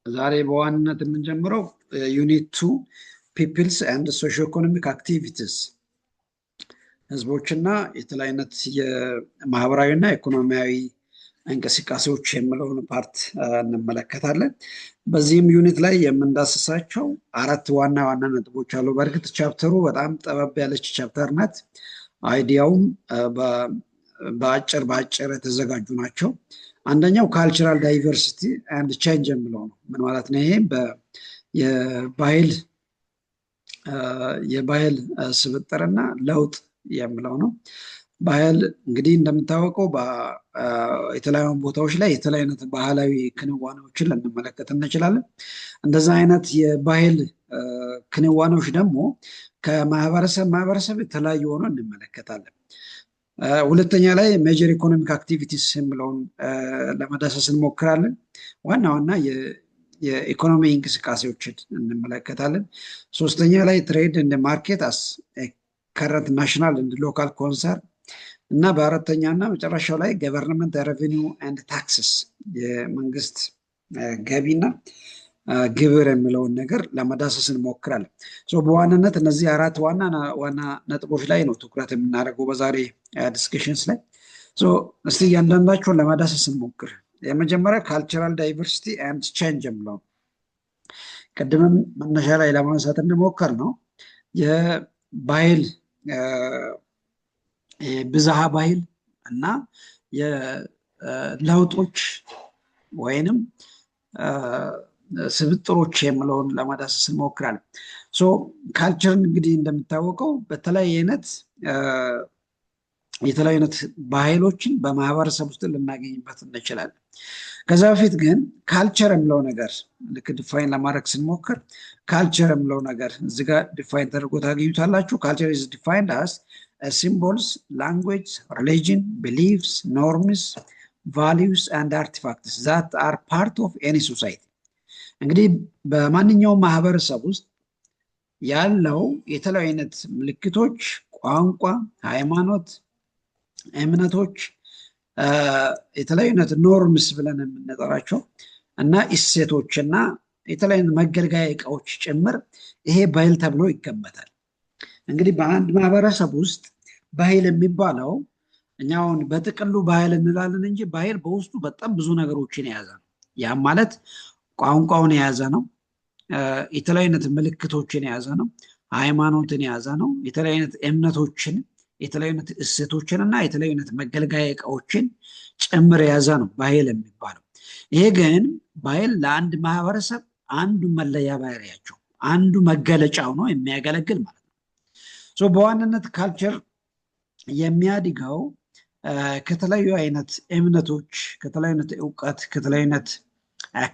ዛሬ በዋናነት የምንጀምረው ዩኒት 2 ፒፕልስ ኤንድ ሶሾ ኢኮኖሚክ አክቲቪቲስ ህዝቦችና የተለያዩ አይነት የማህበራዊና ኢኮኖሚያዊ እንቅስቃሴዎች የሚለውን ፓርት እንመለከታለን። በዚህም ዩኒት ላይ የምንዳስሳቸው 4 ዋና ዋና ነጥቦች አሉ። በእርግጥ ቻፕተሩ በጣም ጠበብ ያለች ቻፕተር ናት። አይዲያውም በአጭር የተዘጋጁ ናቸው። አንደኛው ካልቸራል ዳይቨርሲቲ ኤንድ ቼንጅ የሚለው ነው። ምን ማለት ነው? ይሄ የባህል ስብጥርና ለውጥ የሚለው ነው። ባህል እንግዲህ እንደምታወቀው የተለያዩ ቦታዎች ላይ የተለያዩ አይነት ባህላዊ ክንዋኔዎችን ልንመለከት እንችላለን። እንደዛ አይነት የባህል ክንዋኔዎች ደግሞ ከማህበረሰብ የተለያዩ ሆኖ እንመለከታለን። ሁለተኛ ላይ ሜጀር ኢኮኖሚክ አክቲቪቲስ የሚለውን ለመዳሰስ እንሞክራለን። ዋና ዋና የኢኮኖሚ እንቅስቃሴዎችን እንመለከታለን። ሶስተኛ ላይ ትሬድ እንደ ማርኬት አስ ከረንት ናሽናል እንደ ሎካል ኮንሰርን እና በአራተኛ እና መጨረሻው ላይ ገቨርንመንት ሬቨኒው ኤንድ ታክስስ የመንግስት ገቢና ግብር የሚለውን ነገር ለመዳሰስ እንሞክራለን። በዋናነት እነዚህ 4 ዋና ነጥቦች ላይ ነው ትኩረት የምናደርገው በዛሬ ዲስከሽንስ ላይ። እስቲ እያንዳንዳቸውን ለመዳሰስ እንሞክር። የመጀመሪያ ካልቸራል ዳይቨርሲቲ ኤንድ ቼንጅ የሚለው ቅድምም መነሻ ላይ ለማንሳት እንሞክር ነው የባህል ብዝሃ ባህል እና የለውጦች ወይንም ስብጥሮች የሚለውን ለማዳሰስ እንሞክራለን። ካልቸርን እንግዲህ እንደሚታወቀው የተለያዩ አይነት ባህሎችን በማህበረሰብ ውስጥ ልናገኝበት እንችላለን። ከዛ በፊት ግን ካልቸር የሚለው ነገር ልክ ዲፋይን ለማድረግ ስንሞክር ካልቸር የሚለው ነገር እዚህ ጋር ዲፋይን ተደርጎ ታገኙታላችሁ። ካልቸር ኢዝ ዲፋይንድ አስ ሲምቦልስ፣ ላንጉዌጅ፣ ሪሊጅን፣ ቢሊፍስ፣ ኖርምስ፣ ቫሊዩስ ኤንድ አርቲፋክትስ ዛት አር ፓርት ኦፍ ኤኒ ሶሳይቲ። እንግዲህ በማንኛውም ማህበረሰብ ውስጥ ያለው የተለያዩ አይነት ምልክቶች፣ ቋንቋ፣ ሃይማኖት፣ እምነቶች፣ የተለያዩ አይነት ኖርምስ ብለን የምንጠራቸው እና እሴቶች እና የተለያዩ መገልገያ እቃዎች ጭምር ይሄ ባህል ተብሎ ይገመታል። እንግዲህ በአንድ ማህበረሰብ ውስጥ ባህል የሚባለው እኛውን በጥቅሉ ባህል እንላለን እንጂ ባህል በውስጡ በጣም ብዙ ነገሮችን የያዘ ነው። ያም ማለት ቋንቋውን የያዘ ነው፣ የተለያዩ አይነት ምልክቶችን የያዘ ነው፣ ሃይማኖትን የያዘ ነው፣ የተለያዩ አይነት እምነቶችን፣ የተለያዩ አይነት እሴቶችን እና የተለያዩ አይነት መገልገያ እቃዎችን ጭምር የያዘ ነው ባህል የሚባለው። ይሄ ግን ባህል ለአንድ ማህበረሰብ አንዱ መለያ ባህሪያቸው፣ አንዱ መገለጫው ነው የሚያገለግል ማለት ነው። በዋናነት ካልቸር የሚያድገው ከተለያዩ አይነት እምነቶች፣ ከተለያዩ አይነት እውቀት፣ ከተለያዩ አይነት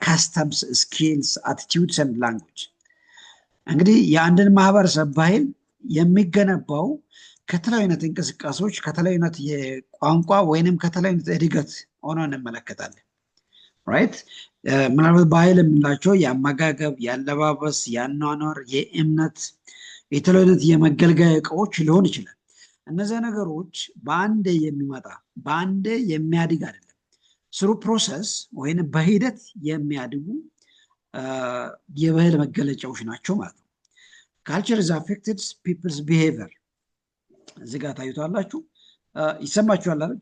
ካስተምስ፣ ስኪልስ፣ አቲቲዩድስ ኤንድ ላንጉጅ። እንግዲህ የአንድን ማህበረሰብ ባህል የሚገነባው ከተለያዩ አይነት እንቅስቃሴዎች፣ ከተለያዩ አይነት የቋንቋ ወይንም ከተለያዩ አይነት እድገት ሆኖ እንመለከታለን። ራይት። ምናልባት ባህል የምንላቸው የአመጋገብ፣ የአለባበስ፣ የአኗኗር፣ የእምነት፣ የተለያዩ አይነት የመገልገያ እቃዎች ሊሆን ይችላል። እነዚህ ነገሮች በአንዴ የሚመጣ በአንዴ የሚያድግ አይደለም። ስሩ ፕሮሰስ ወይም በሂደት የሚያድጉ የባህል መገለጫዎች ናቸው ማለት ነው። ካልቸር ኢዝ አፌክትድ ፒፕልስ ቢሄቪየር እዚህ ጋር ታዩታላችሁ። ይሰማችኋል አይደል?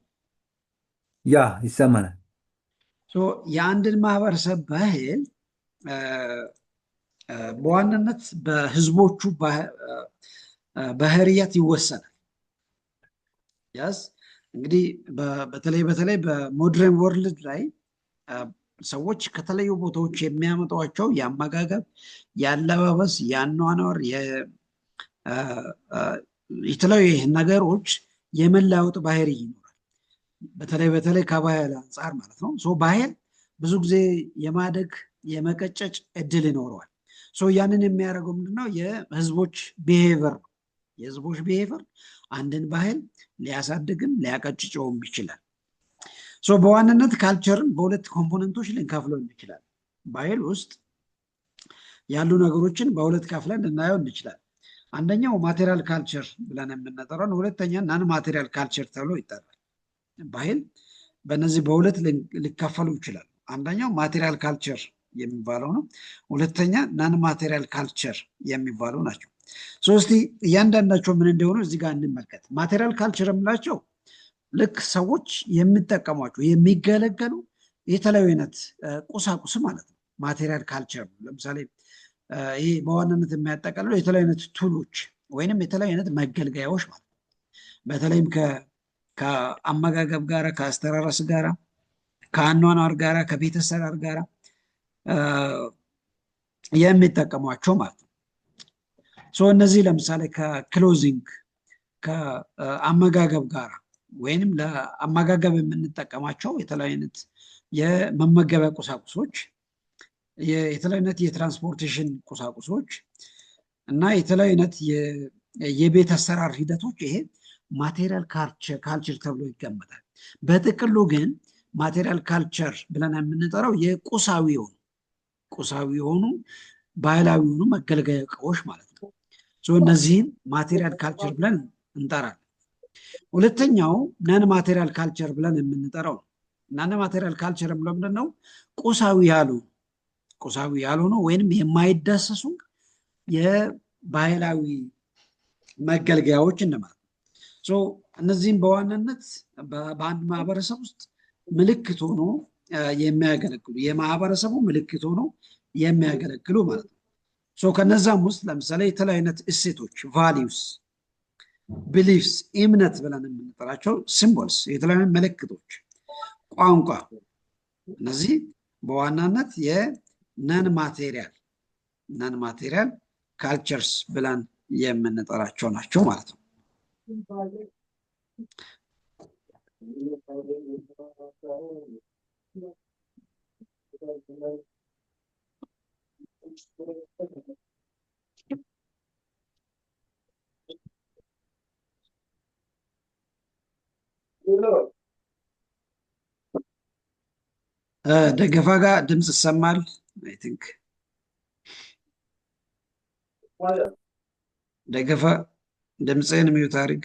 ያ ይሰማናል። የአንድን ማህበረሰብ ባህል በዋናነት በህዝቦቹ ባህሪያት ይወሰናል። ያስ እንግዲህ በተለይ በሞደርን ወርልድ ላይ ሰዎች ከተለያዩ ቦታዎች የሚያመጧቸው የአመጋገብ፣ የአለባበስ፣ የአኗኗር የተለያዩ ነገሮች የመለዋወጥ ባህሪ ይኖራል። በተለይ ከባህል አንጻር ማለት ነው። ባህል ብዙ ጊዜ የማደግ የመቀጨጭ እድል ይኖረዋል። ያንን የሚያደርገው ምንድነው? የህዝቦች ቢሄቨር ነው። የህዝቦች ቢሄቨር አንድን ባህል ሊያሳድግም ሊያቀጭጨውም ይችላል። በዋናነት ካልቸርን በሁለት ኮምፖነንቶች ልንከፍለው እንችላለን። ባህል ውስጥ ያሉ ነገሮችን በሁለት ከፍለን ልናየው እንችላለን። አንደኛው ማቴሪያል ካልቸር ብለን የምንጠራው ነው። ሁለተኛ ናን ማቴሪያል ካልቸር ተብሎ ይጠራል። ባህል በእነዚህ በሁለት ሊከፈሉ ይችላል። አንደኛው ማቴሪያል ካልቸር የሚባለው ነው። ሁለተኛ ናን ማቴሪያል ካልቸር የሚባሉ ናቸው። ሶስቲ እያንዳንዳቸው ምን እንደሆኑ እዚህ ጋር እንመልከት። ማቴሪያል ካልቸር የምላቸው ልክ ሰዎች የሚጠቀሟቸው የሚገለገሉ የተለያዩ አይነት ቁሳቁስ ማለት ነው። ማቴሪያል ካልቸር ለምሳሌ ይህ በዋናነት የሚያጠቃልሉ የተለያዩ አይነት ቱሎች ወይንም የተለያዩ አይነት መገልገያዎች ማለት ነው። በተለይም ከአመጋገብ ጋራ፣ ከአስተራረስ ጋራ፣ ከአኗኗር ጋራ፣ ከቤት አሰራር ጋራ የሚጠቀሟቸው ማለት ነው። እነዚህ ለምሳሌ ከክሎዚንግ ከአመጋገብ ጋራ ወይንም ለአመጋገብ የምንጠቀማቸው የተለያዩ አይነት የመመገቢያ ቁሳቁሶች፣ የተለያዩ አይነት የትራንስፖርቴሽን ቁሳቁሶች እና የተለያዩ አይነት የቤት አሰራር ሂደቶች ይሄ ማቴሪያል ካልቸር ተብሎ ይቀመጣል። በጥቅሉ ግን ማቴሪያል ካልቸር ብለን የምንጠራው የቁሳዊ የሆኑ ባህላዊ የሆኑ መገልገያ እቃዎች ማለት ነው። እነዚህን ማቴሪያል ካልቸር ብለን እንጠራለን። ሁለተኛው ነን ማቴሪያል ካልቸር ብለን የምንጠራው ነን ማቴሪያል ካልቸር ብለን ምንድን ነው? ቁሳዊ ያልሆኑ ወይንም የማይዳሰሱ የባህላዊ መገልገያዎች እንደማለት ነው። እነዚህም በዋናነት በአንድ ማህበረሰብ ውስጥ ምልክት ሆኖ የሚያገለግሉ የማህበረሰቡ ምልክት ሆኖ የሚያገለግሉ ማለት ነው። ከነዛም ውስጥ ለምሳሌ የተለያዩ አይነት እሴቶች ቫሊዩስ፣ ቢሊፍስ፣ እምነት ብለን የምንጠራቸው ሲምቦልስ፣ የተለያዩ ምልክቶች፣ ቋንቋ፣ እነዚህ በዋናነት የነን ማቴሪያል ካልቸርስ ብለን የምንጠራቸው ናቸው ማለት ነው። ደገፋ ጋር ድምፅ ይሰማል። አይ ቲንክ ደገፋ ድምፅህን ሚዩት አድርግ።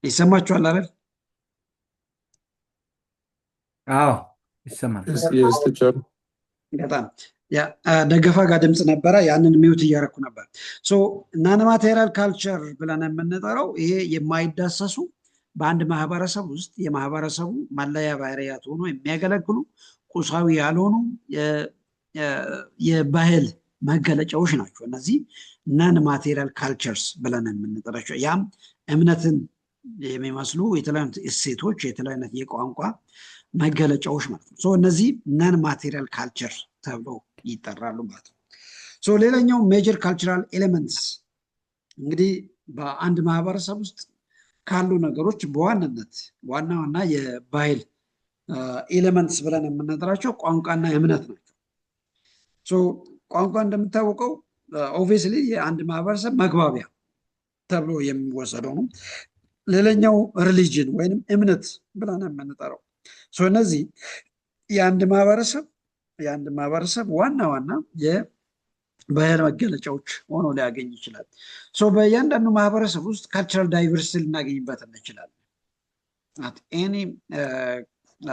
ይሰማችኋል አይደል? አዎ ይሰማል። በጣም ደገፋ ጋር ድምፅ ነበረ፣ ያንን ሚዩት እያደረኩ ነበር። ናን ማቴሪያል ካልቸር ብለን የምንጠራው ይሄ የማይዳሰሱ በአንድ ማህበረሰብ ውስጥ የማህበረሰቡ መለያ ባህሪያት ሆኖ የሚያገለግሉ ቁሳዊ ያልሆኑ የባህል መገለጫዎች ናቸው። እነዚህ ናን ማቴሪያል ካልቸርስ ብለን የምንጠራቸው ያም እምነትን የሚመስሉ የተለያዩ እሴቶች፣ የተለያዩ የቋንቋ መገለጫዎች ማለት ነው። እነዚህ ናን ማቴሪያል ካልቸር ተብለው ይጠራሉ ማለት ነው። ሌላኛው ሜጀር ካልቸራል ኤሌመንትስ እንግዲህ በአንድ ማህበረሰብ ውስጥ ካሉ ነገሮች በዋናነት ዋና ዋና የባህል ኤሌመንትስ ብለን የምንጠራቸው ቋንቋና እምነት ናቸው። ቋንቋ እንደምታወቀው ኦብቪየስሊ የአንድ ማህበረሰብ መግባቢያ ተብሎ የሚወሰደው ነው። ሌላኛው ሪሊጅን ወይንም እምነት ብለን የምንጠራው እነዚህ የአንድ ማህበረሰብ ዋና ዋና የባህል መገለጫዎች ሆኖ ሊያገኝ ይችላል። በእያንዳንዱ ማህበረሰብ ውስጥ ካልቸራል ዳይቨርሲቲ ልናገኝበት እንችላለን። at any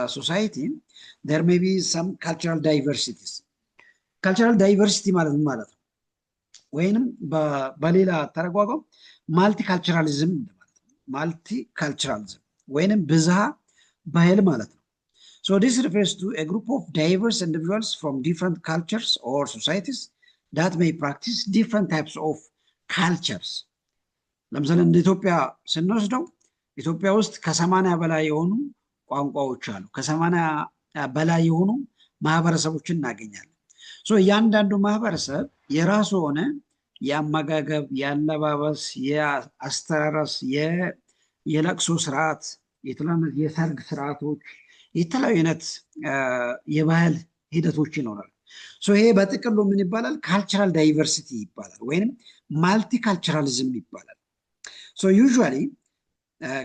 society there may be some cultural diversities. ካልቸራል ዳይቨርሲቲ ማለት ምን ማለት ነው? ወይንም በሌላ ተረጓጓም ማልቲካልቸራሊዝም ማለት ነው። ማልቲካልቸራሊዝም ወይንም ብዝሃ ባህል ማለት ነው። this refers to a group of diverse individuals from different cultures or societies that may practice different types of cultures. ለምሳሌ እንደ ኢትዮጵያ ስንወስደው ኢትዮጵያ ውስጥ ከ80 በላይ የሆኑ ቋንቋዎች አሉ። ከ80 በላይ የሆኑ ማህበረሰቦችን እናገኛለን። እያንዳንዱ ማህበረሰብ የራሱ ሆነ የአመጋገብ፣ የአለባበስ፣ የአስተራረስ፣ የለቅሶ ስርዓት፣ የተለያዩ የሰርግ ስርዓቶች፣ የተለያዩ አይነት የባህል ሂደቶች ይኖራሉ። ይሄ በጥቅሉ ምን ይባላል? ካልቸራል ዳይቨርሲቲ ይባላል ወይም ማልቲካልቸራሊዝም ይባላል። usually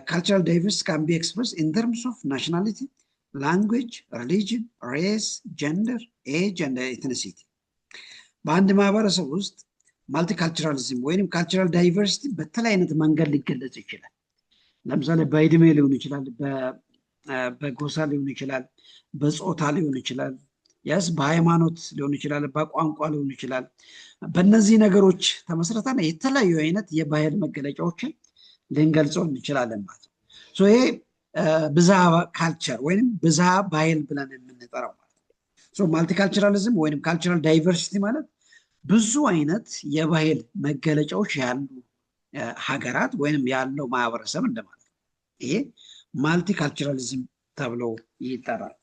cultural diversity can be expressed in terms of nationality, language, religion, race, gender, age and ethnicity. በአንድ ማህበረሰብ ውስጥ ማልቲካልቸራሊዝም ወይም ካልቸራል ዳይቨርሲቲ በተለያየ አይነት መንገድ ሊገለጽ ይችላል። ለምሳሌ በእድሜ ሊሆን ይችላል፣ በጎሳ ሊሆን ይችላል፣ በጾታ ሊሆን ይችላል፣ ያስ በሃይማኖት ሊሆን ይችላል፣ በቋንቋ ሊሆን ይችላል። በእነዚህ ነገሮች ተመስርተን የተለያዩ አይነት የባህል መገለጫዎችን ልንገልጸው እንችላለን ማለት ነው። ይሄ ብዝሃ ካልቸር ወይም ብዝሃ ባህል ብለን የምንጠራው ማለት ነው። ማልቲካልቸራሊዝም ወይም ካልቸራል ዳይቨርሲቲ ማለት ብዙ አይነት የባህል መገለጫዎች ያሉ ሀገራት ወይም ያለው ማህበረሰብ እንደማለት ነው። ይሄ ማልቲካልቸራሊዝም ተብሎ ይጠራል።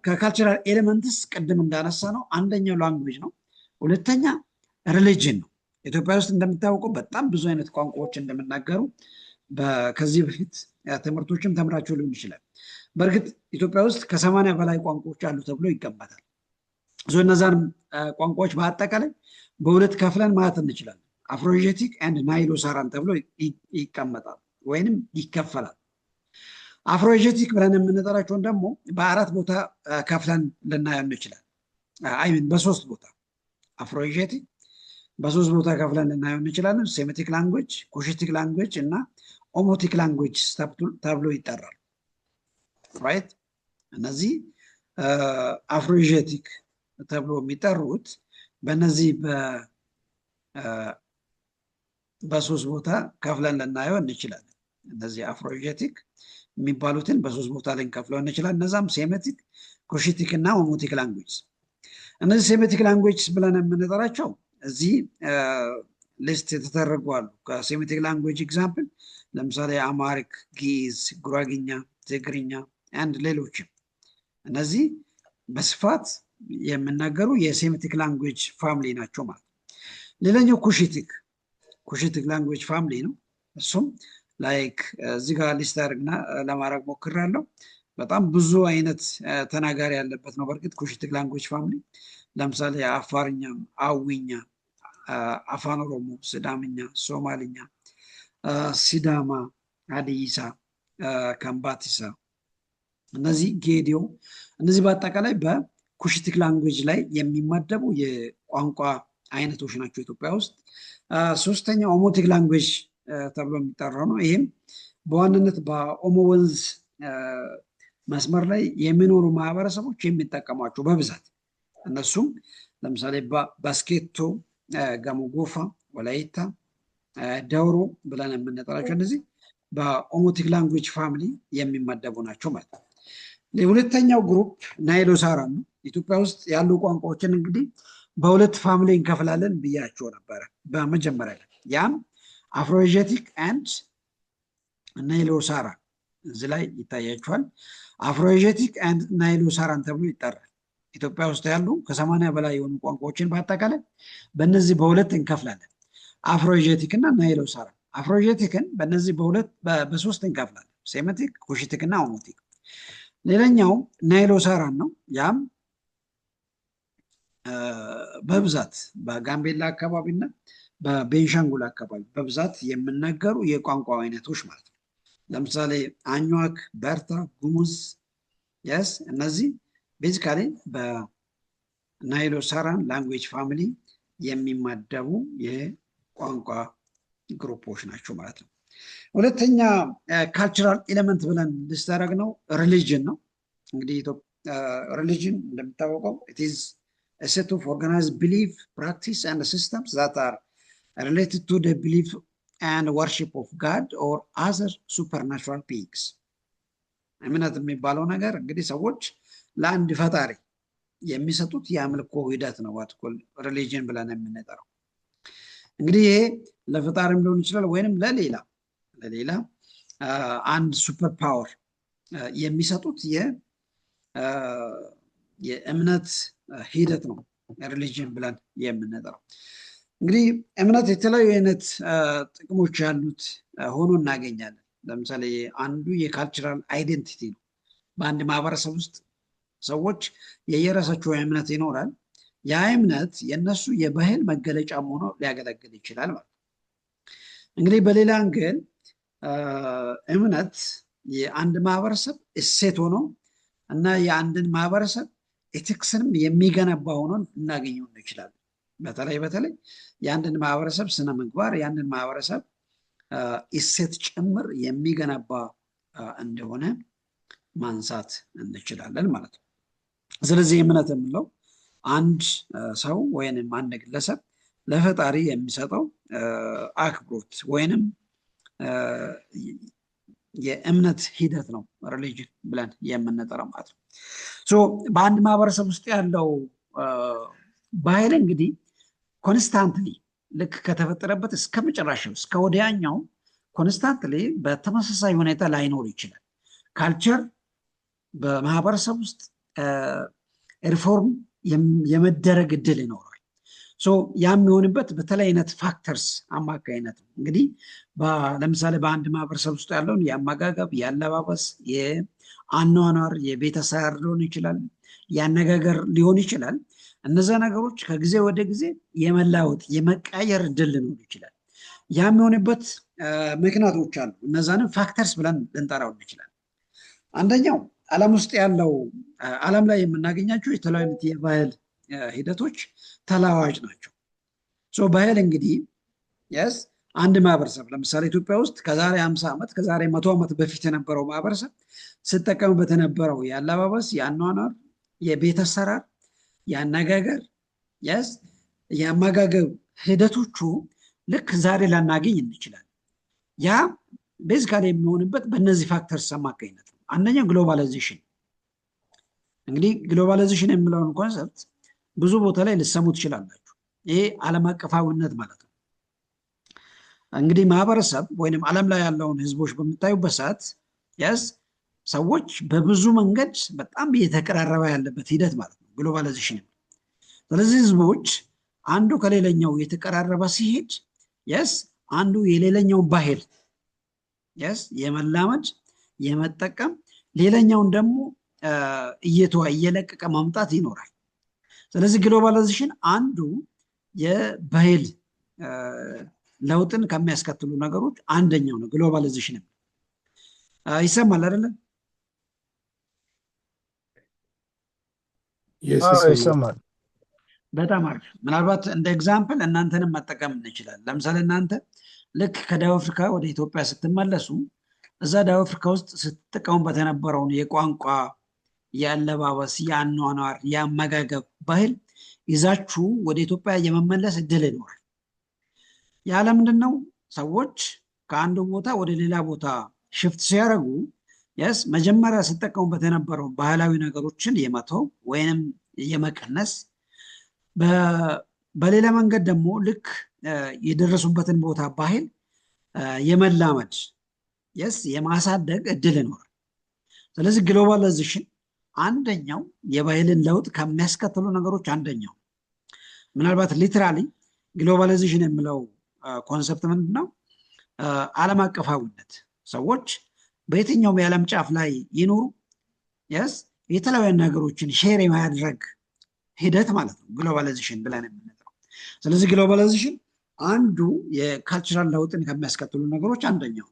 ከካልቸራል ኤሌመንትስ ቅድም እንዳነሳ ነው አንደኛው ላንጉዌጅ ነው። ሁለተኛ ሪሊጅን ነው። ኢትዮጵያ ውስጥ እንደሚታወቀው በጣም ብዙ አይነት ቋንቋዎች እንደምናገሩ ከዚህ በፊት ትምህርቶችም ተምራቸው ሊሆን ይችላል። በእርግጥ ኢትዮጵያ ውስጥ ከ80 በላይ ቋንቋዎች አሉ ተብሎ ይገመታል። እነዛን ቋንቋዎች በአጠቃላይ በሁለት ከፍለን ማለት እንችላለን። አፍሮኤዥያቲክ ኤንድ ናይሎ ሳራን ተብሎ ይቀመጣል ወይንም ይከፈላል። አፍሮኤዥያቲክ ብለን የምንጠራቸውን ደግሞ በአራት ቦታ ከፍለን ልናየው እንችላለን። አይሚን በሶስት ቦታ አፍሮኤዥያቲክ በሶስት ቦታ ከፍለን ልናየው እንችላለን። ሴሜቲክ ላንጉዌጅ፣ ኩሽቲክ ላንጉዌጅ እና ኦሞቲክ ላንጉዌጅ ተብሎ ይጠራል። ራይት። እነዚህ አፍሮኤዥያቲክ ተብሎ የሚጠሩት በእነዚህ በሶስት ቦታ ከፍለን ልናየው እንችላለን። እነዚህ አፍሮኤዥያቲክ የሚባሉትን በሶስት ቦታ ላይ ከፍለው እንችላለን። እነዛም ሴሜቲክ፣ ኩሽቲክ እና ኦሞቲክ ላንጉዌጅ። እነዚህ ሴሜቲክ ላንጉዌጅ ብለን የምንጠራቸው እዚህ ሊስት የተደረጉ አሉ። ከሴሜቲክ ላንጉዌጅ ኤግዛምፕል ለምሳሌ አማሪክ፣ ጊዝ፣ ጉራግኛ፣ ትግርኛ አንድ ሌሎችም እነዚህ በስፋት የሚናገሩ የሴሜቲክ ላንጉዌጅ ፋሚሊ ናቸው ማለት ነው። ሌላኛው ኩሽቲክ ላንጉዌጅ ፋሚሊ ነው። እሱም ላይክ እዚህ ጋር ሊስት አድርግና ለማድረግ ሞክራለሁ። በጣም ብዙ አይነት ተናጋሪ ያለበት ነው። በእርግጥ ኩሽቲክ ላንጉዌጅ ፋሚሊ ለምሳሌ አፋርኛ፣ አዊኛ፣ አፋን ኦሮሞ፣ ስዳምኛ፣ ሶማሊኛ፣ ሲዳማ፣ ሀዲይሳ፣ ከምባቲሳ፣ እነዚህ ጌዲዮ፣ እነዚህ በአጠቃላይ በኩሽቲክ ላንጉዌጅ ላይ የሚመደቡ የቋንቋ አይነቶች ናቸው ኢትዮጵያ ውስጥ። ሶስተኛው ኦሞቲክ ላንጉዌጅ ተብሎ የሚጠራው ነው። ይህም በዋናነት በኦሞ ወንዝ መስመር ላይ የሚኖሩ ማህበረሰቦች የሚጠቀሟቸው በብዛት እነሱም ለምሳሌ ባስኬቶ፣ ጋሞ ጎፋ፣ ወላይታ፣ ደውሮ ብለን የምንጠራቸው እነዚህ በኦሞቲክ ላንጉዌጅ ፋሚሊ የሚመደቡ ናቸው ማለት ነው። ሁለተኛው ግሩፕ ናይሎ ሳራን ነው። ኢትዮጵያ ውስጥ ያሉ ቋንቋዎችን እንግዲህ በሁለት ፋሚሊ እንከፍላለን ብያቸው ነበረ በመጀመሪያ ላይ። ያም አፍሮኤዥያቲክ ኤንድ ናይሎ ሳራን እዚህ ላይ ይታያቸዋል። አፍሮኤዥያቲክ ኤንድ ናይሎ ሳራን ተብሎ ይጠራል። ኢትዮጵያ ውስጥ ያሉ ከ80 በላይ የሆኑ ቋንቋዎችን በአጠቃላይ በእነዚህ በሁለት እንከፍላለን፣ አፍሮኤዥያቲክ እና ናይሎ ሳራን። አፍሮኤዥያቲክን በእነዚህ በሶስት እንከፍላለን፣ ሴሜቲክ፣ ኩሽቲክ እና ኦሞቲክ። ሌላኛው ናይሎ ሳራን ነው። ያም በብዛት በጋምቤላ አካባቢ እና በቤንሻንጉል አካባቢ በብዛት የሚናገሩ የቋንቋ አይነቶች ማለት ነው። ለምሳሌ አኝዋክ፣ በርታ፣ ጉሙዝ ያስ እነዚህ ቤዚካሊ በናይሎ ሳራን ላንጉዌጅ ፋሚሊ የሚመደቡ የቋንቋ ግሩፖች ናቸው ማለት ነው። ሁለተኛ ካልቸራል ኤሌመንት ብለን ልስታረግ ነው ሪሊጅን ነው። እንግዲህ ሪሊጅን እንደሚታወቀው it is a set of organized belief, practice and systems that are related to the belief and worship of God or other supernatural beings። እምነት የሚባለው ነገር እንግዲህ ሰዎች ለአንድ ፈጣሪ የሚሰጡት የአምልኮ ሂደት ነው። ዋትኮል ሪሊጅን ብለን የምንጠራው እንግዲህ ይሄ ለፈጣሪም ሊሆን ይችላል ወይንም ለሌላ አንድ ሱፐር ፓወር የሚሰጡት የእምነት ሂደት ነው ሪሊጅን ብለን የምንጠራው። እንግዲህ እምነት የተለያዩ አይነት ጥቅሞች ያሉት ሆኖ እናገኛለን። ለምሳሌ አንዱ የካልቸራል አይዴንቲቲ ነው። በአንድ ማህበረሰብ ውስጥ ሰዎች የየራሳቸው እምነት ይኖራል። ያ እምነት የነሱ የባህል መገለጫም ሆኖ ሊያገለግል ይችላል ማለት ነው። እንግዲህ በሌላ አንግል እምነት የአንድ ማህበረሰብ እሴት ሆኖ እና የአንድን ማህበረሰብ ኤቲክስንም የሚገነባ ሆኖ እናገኘው እንችላለን። በተለይ የአንድን ማህበረሰብ ስነ ምግባር የአንድን ማህበረሰብ እሴት ጭምር የሚገነባ እንደሆነ ማንሳት እንችላለን ማለት ነው። ስለዚህ እምነት የምንለው አንድ ሰው ወይንም አንድ ግለሰብ ለፈጣሪ የሚሰጠው አክብሮት ወይንም የእምነት ሂደት ነው ሪሊጅን ብለን የምንጠራው ማለት ነው። በአንድ ማህበረሰብ ውስጥ ያለው ባህል እንግዲህ ኮንስታንትሊ ልክ ከተፈጠረበት እስከ መጨረሻው እስከ ወዲያኛው ኮንስታንትሊ በተመሳሳይ ሁኔታ ላይኖር ይችላል። ካልቸር በማህበረሰብ ውስጥ ሪፎርም የመደረግ እድል ይኖራል። ያ የሚሆንበት በተለይ አይነት ፋክተርስ አማካኝነት ነው። እንግዲህ ለምሳሌ በአንድ ማህበረሰብ ውስጥ ያለውን የአመጋገብ፣ የአለባበስ፣ የአኗኗር፣ የቤተሰብ ሊሆን ይችላል፣ የአነጋገር ሊሆን ይችላል። እነዛ ነገሮች ከጊዜ ወደ ጊዜ የመላወጥ የመቃየር እድል ሊኖር ይችላል። ያ የሚሆንበት ምክንያቶች አሉ። እነዛንም ፋክተርስ ብለን ልንጠራው እንችላል። አንደኛው ዓለም ውስጥ ያለው ዓለም ላይ የምናገኛቸው የተለያዩ የባህል ሂደቶች ተለዋዋጭ ናቸው። ባህል እንግዲህ የስ አንድ ማህበረሰብ ለምሳሌ ኢትዮጵያ ውስጥ ከዛሬ 50 ዓመት ከዛሬ 100 ዓመት በፊት የነበረው ማህበረሰብ ሲጠቀምበት የነበረው የአለባበስ፣ የአኗኗር፣ የቤት አሰራር፣ የአነጋገር የስ የአመጋገብ ሂደቶቹ ልክ ዛሬ ላናገኝ እንችላለን። ያ ቤዚካሊ የሚሆንበት በእነዚህ ፋክተርስ አማካኝነት ነው። አንደኛው ግሎባላይዜሽን። እንግዲህ ግሎባላይዜሽን የሚለውን ኮንሰፕት ብዙ ቦታ ላይ ልሰሙ ትችላላችሁ። ይሄ ዓለም አቀፋዊነት ማለት ነው። እንግዲህ ማህበረሰብ ወይንም ዓለም ላይ ያለውን ህዝቦች በምታዩበት ሰዓት ያስ ሰዎች በብዙ መንገድ በጣም እየተቀራረበ ያለበት ሂደት ማለት ነው ግሎባላይዜሽን። ስለዚህ ህዝቦች አንዱ ከሌላኛው የተቀራረበ ሲሄድ ያስ አንዱ የሌላኛውን ባህል ያስ የመላመድ የመጠቀም ሌላኛውን ደግሞ እየተዋ እየለቀቀ ማምጣት ይኖራል። ስለዚህ ግሎባላይዜሽን አንዱ የባህል ለውጥን ከሚያስከትሉ ነገሮች አንደኛው ነው። ግሎባላይዜሽን ይሰማል አይደለ? ይሰማል። በጣም አሪፍ። ምናልባት እንደ ኤግዛምፕል እናንተንም መጠቀም እንችላለን። ለምሳሌ እናንተ ልክ ከደቡብ አፍሪካ ወደ ኢትዮጵያ ስትመለሱ እዛ ደቡብ አፍሪካ ውስጥ ስትጠቀሙበት የነበረውን የቋንቋ፣ የአለባበስ፣ የአኗኗር፣ የአመጋገብ ባህል ይዛችሁ ወደ ኢትዮጵያ የመመለስ እድል ይኖራል። ያለ ምንድን ነው ሰዎች ከአንዱ ቦታ ወደ ሌላ ቦታ ሽፍት ሲያደርጉ የስ መጀመሪያ ሲጠቀሙበት የነበረው ባህላዊ ነገሮችን የመተው ወይንም የመቀነስ በሌላ መንገድ ደግሞ ልክ የደረሱበትን ቦታ ባህል የመላመድ የስ የማሳደግ እድል ይኖራል። ስለዚህ ግሎባላይዜሽን አንደኛው የባህልን ለውጥ ከሚያስከትሉ ነገሮች አንደኛው። ምናልባት ሊትራሊ ግሎባላይዜሽን የሚለው ኮንሰፕት ምንድን ነው? ዓለም አቀፋዊነት። ሰዎች በየትኛውም የዓለም ጫፍ ላይ ይኖሩ የስ የተለያዩ ነገሮችን ሼር የማድረግ ሂደት ማለት ነው ግሎባላይዜሽን ብለን የምንለው። ስለዚህ ግሎባላይዜሽን አንዱ የካልቸራል ለውጥን ከሚያስከትሉ ነገሮች አንደኛው።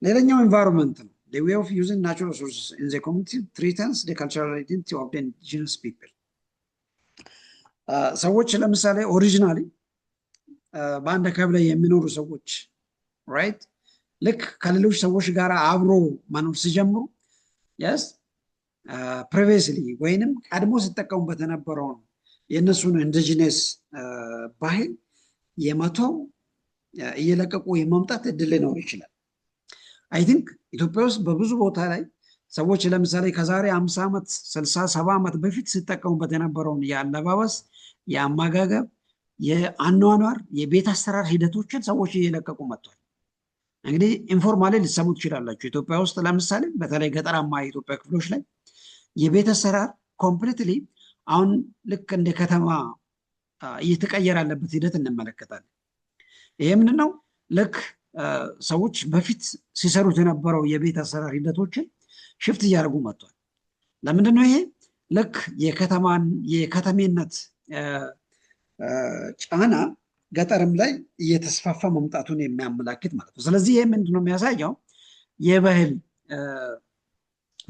ሌላኛው ኤንቫይሮንመንት ነው። the way of using natural resources in the community threatens the cultural identity of the indigenous people. ሰዎች ለምሳሌ ኦሪጂናሊ በአንድ አካባቢ ላይ የሚኖሩ ሰዎች ራይት ልክ ከሌሎች ሰዎች ጋር አብሮ መኖር ሲጀምሩ የስ ፕሪቪየስሊ ወይንም ቀድሞ ሲጠቀሙበት የነበረውን የእነሱን ኢንዲጂነስ ባህል የመተው እየለቀቁ የማምጣት እድል ሊኖር ይችላል። አይ ቲንክ ኢትዮጵያ ውስጥ በብዙ ቦታ ላይ ሰዎች ለምሳሌ ከዛሬ 50 ዓመት 60 70 ዓመት በፊት ሲጠቀሙበት የነበረውን የአለባበስ፣ የአመጋገብ፣ የአኗኗር፣ የቤት አሰራር ሂደቶችን ሰዎች እየለቀቁ መጥቷል። እንግዲህ ኢንፎርማሊ ልትሰሙ ትችላላችሁ። ኢትዮጵያ ውስጥ ለምሳሌ በተለይ ገጠራማ የኢትዮጵያ ክፍሎች ላይ የቤት አሰራር ኮምፕሊትሊ አሁን ልክ እንደ ከተማ እየተቀየረ ያለበት ሂደት እንመለከታለን። ይሄ ምንድነው? ልክ ሰዎች በፊት ሲሰሩት የነበረው የቤት አሰራር ሂደቶችን ሽፍት እያደረጉ መጥቷል። ለምንድነው ይሄ? ልክ የከተሜነት ጫና ገጠርም ላይ እየተስፋፋ መምጣቱን የሚያመላክት ማለት ነው። ስለዚህ ይሄ ምንድነው የሚያሳየው? የባህል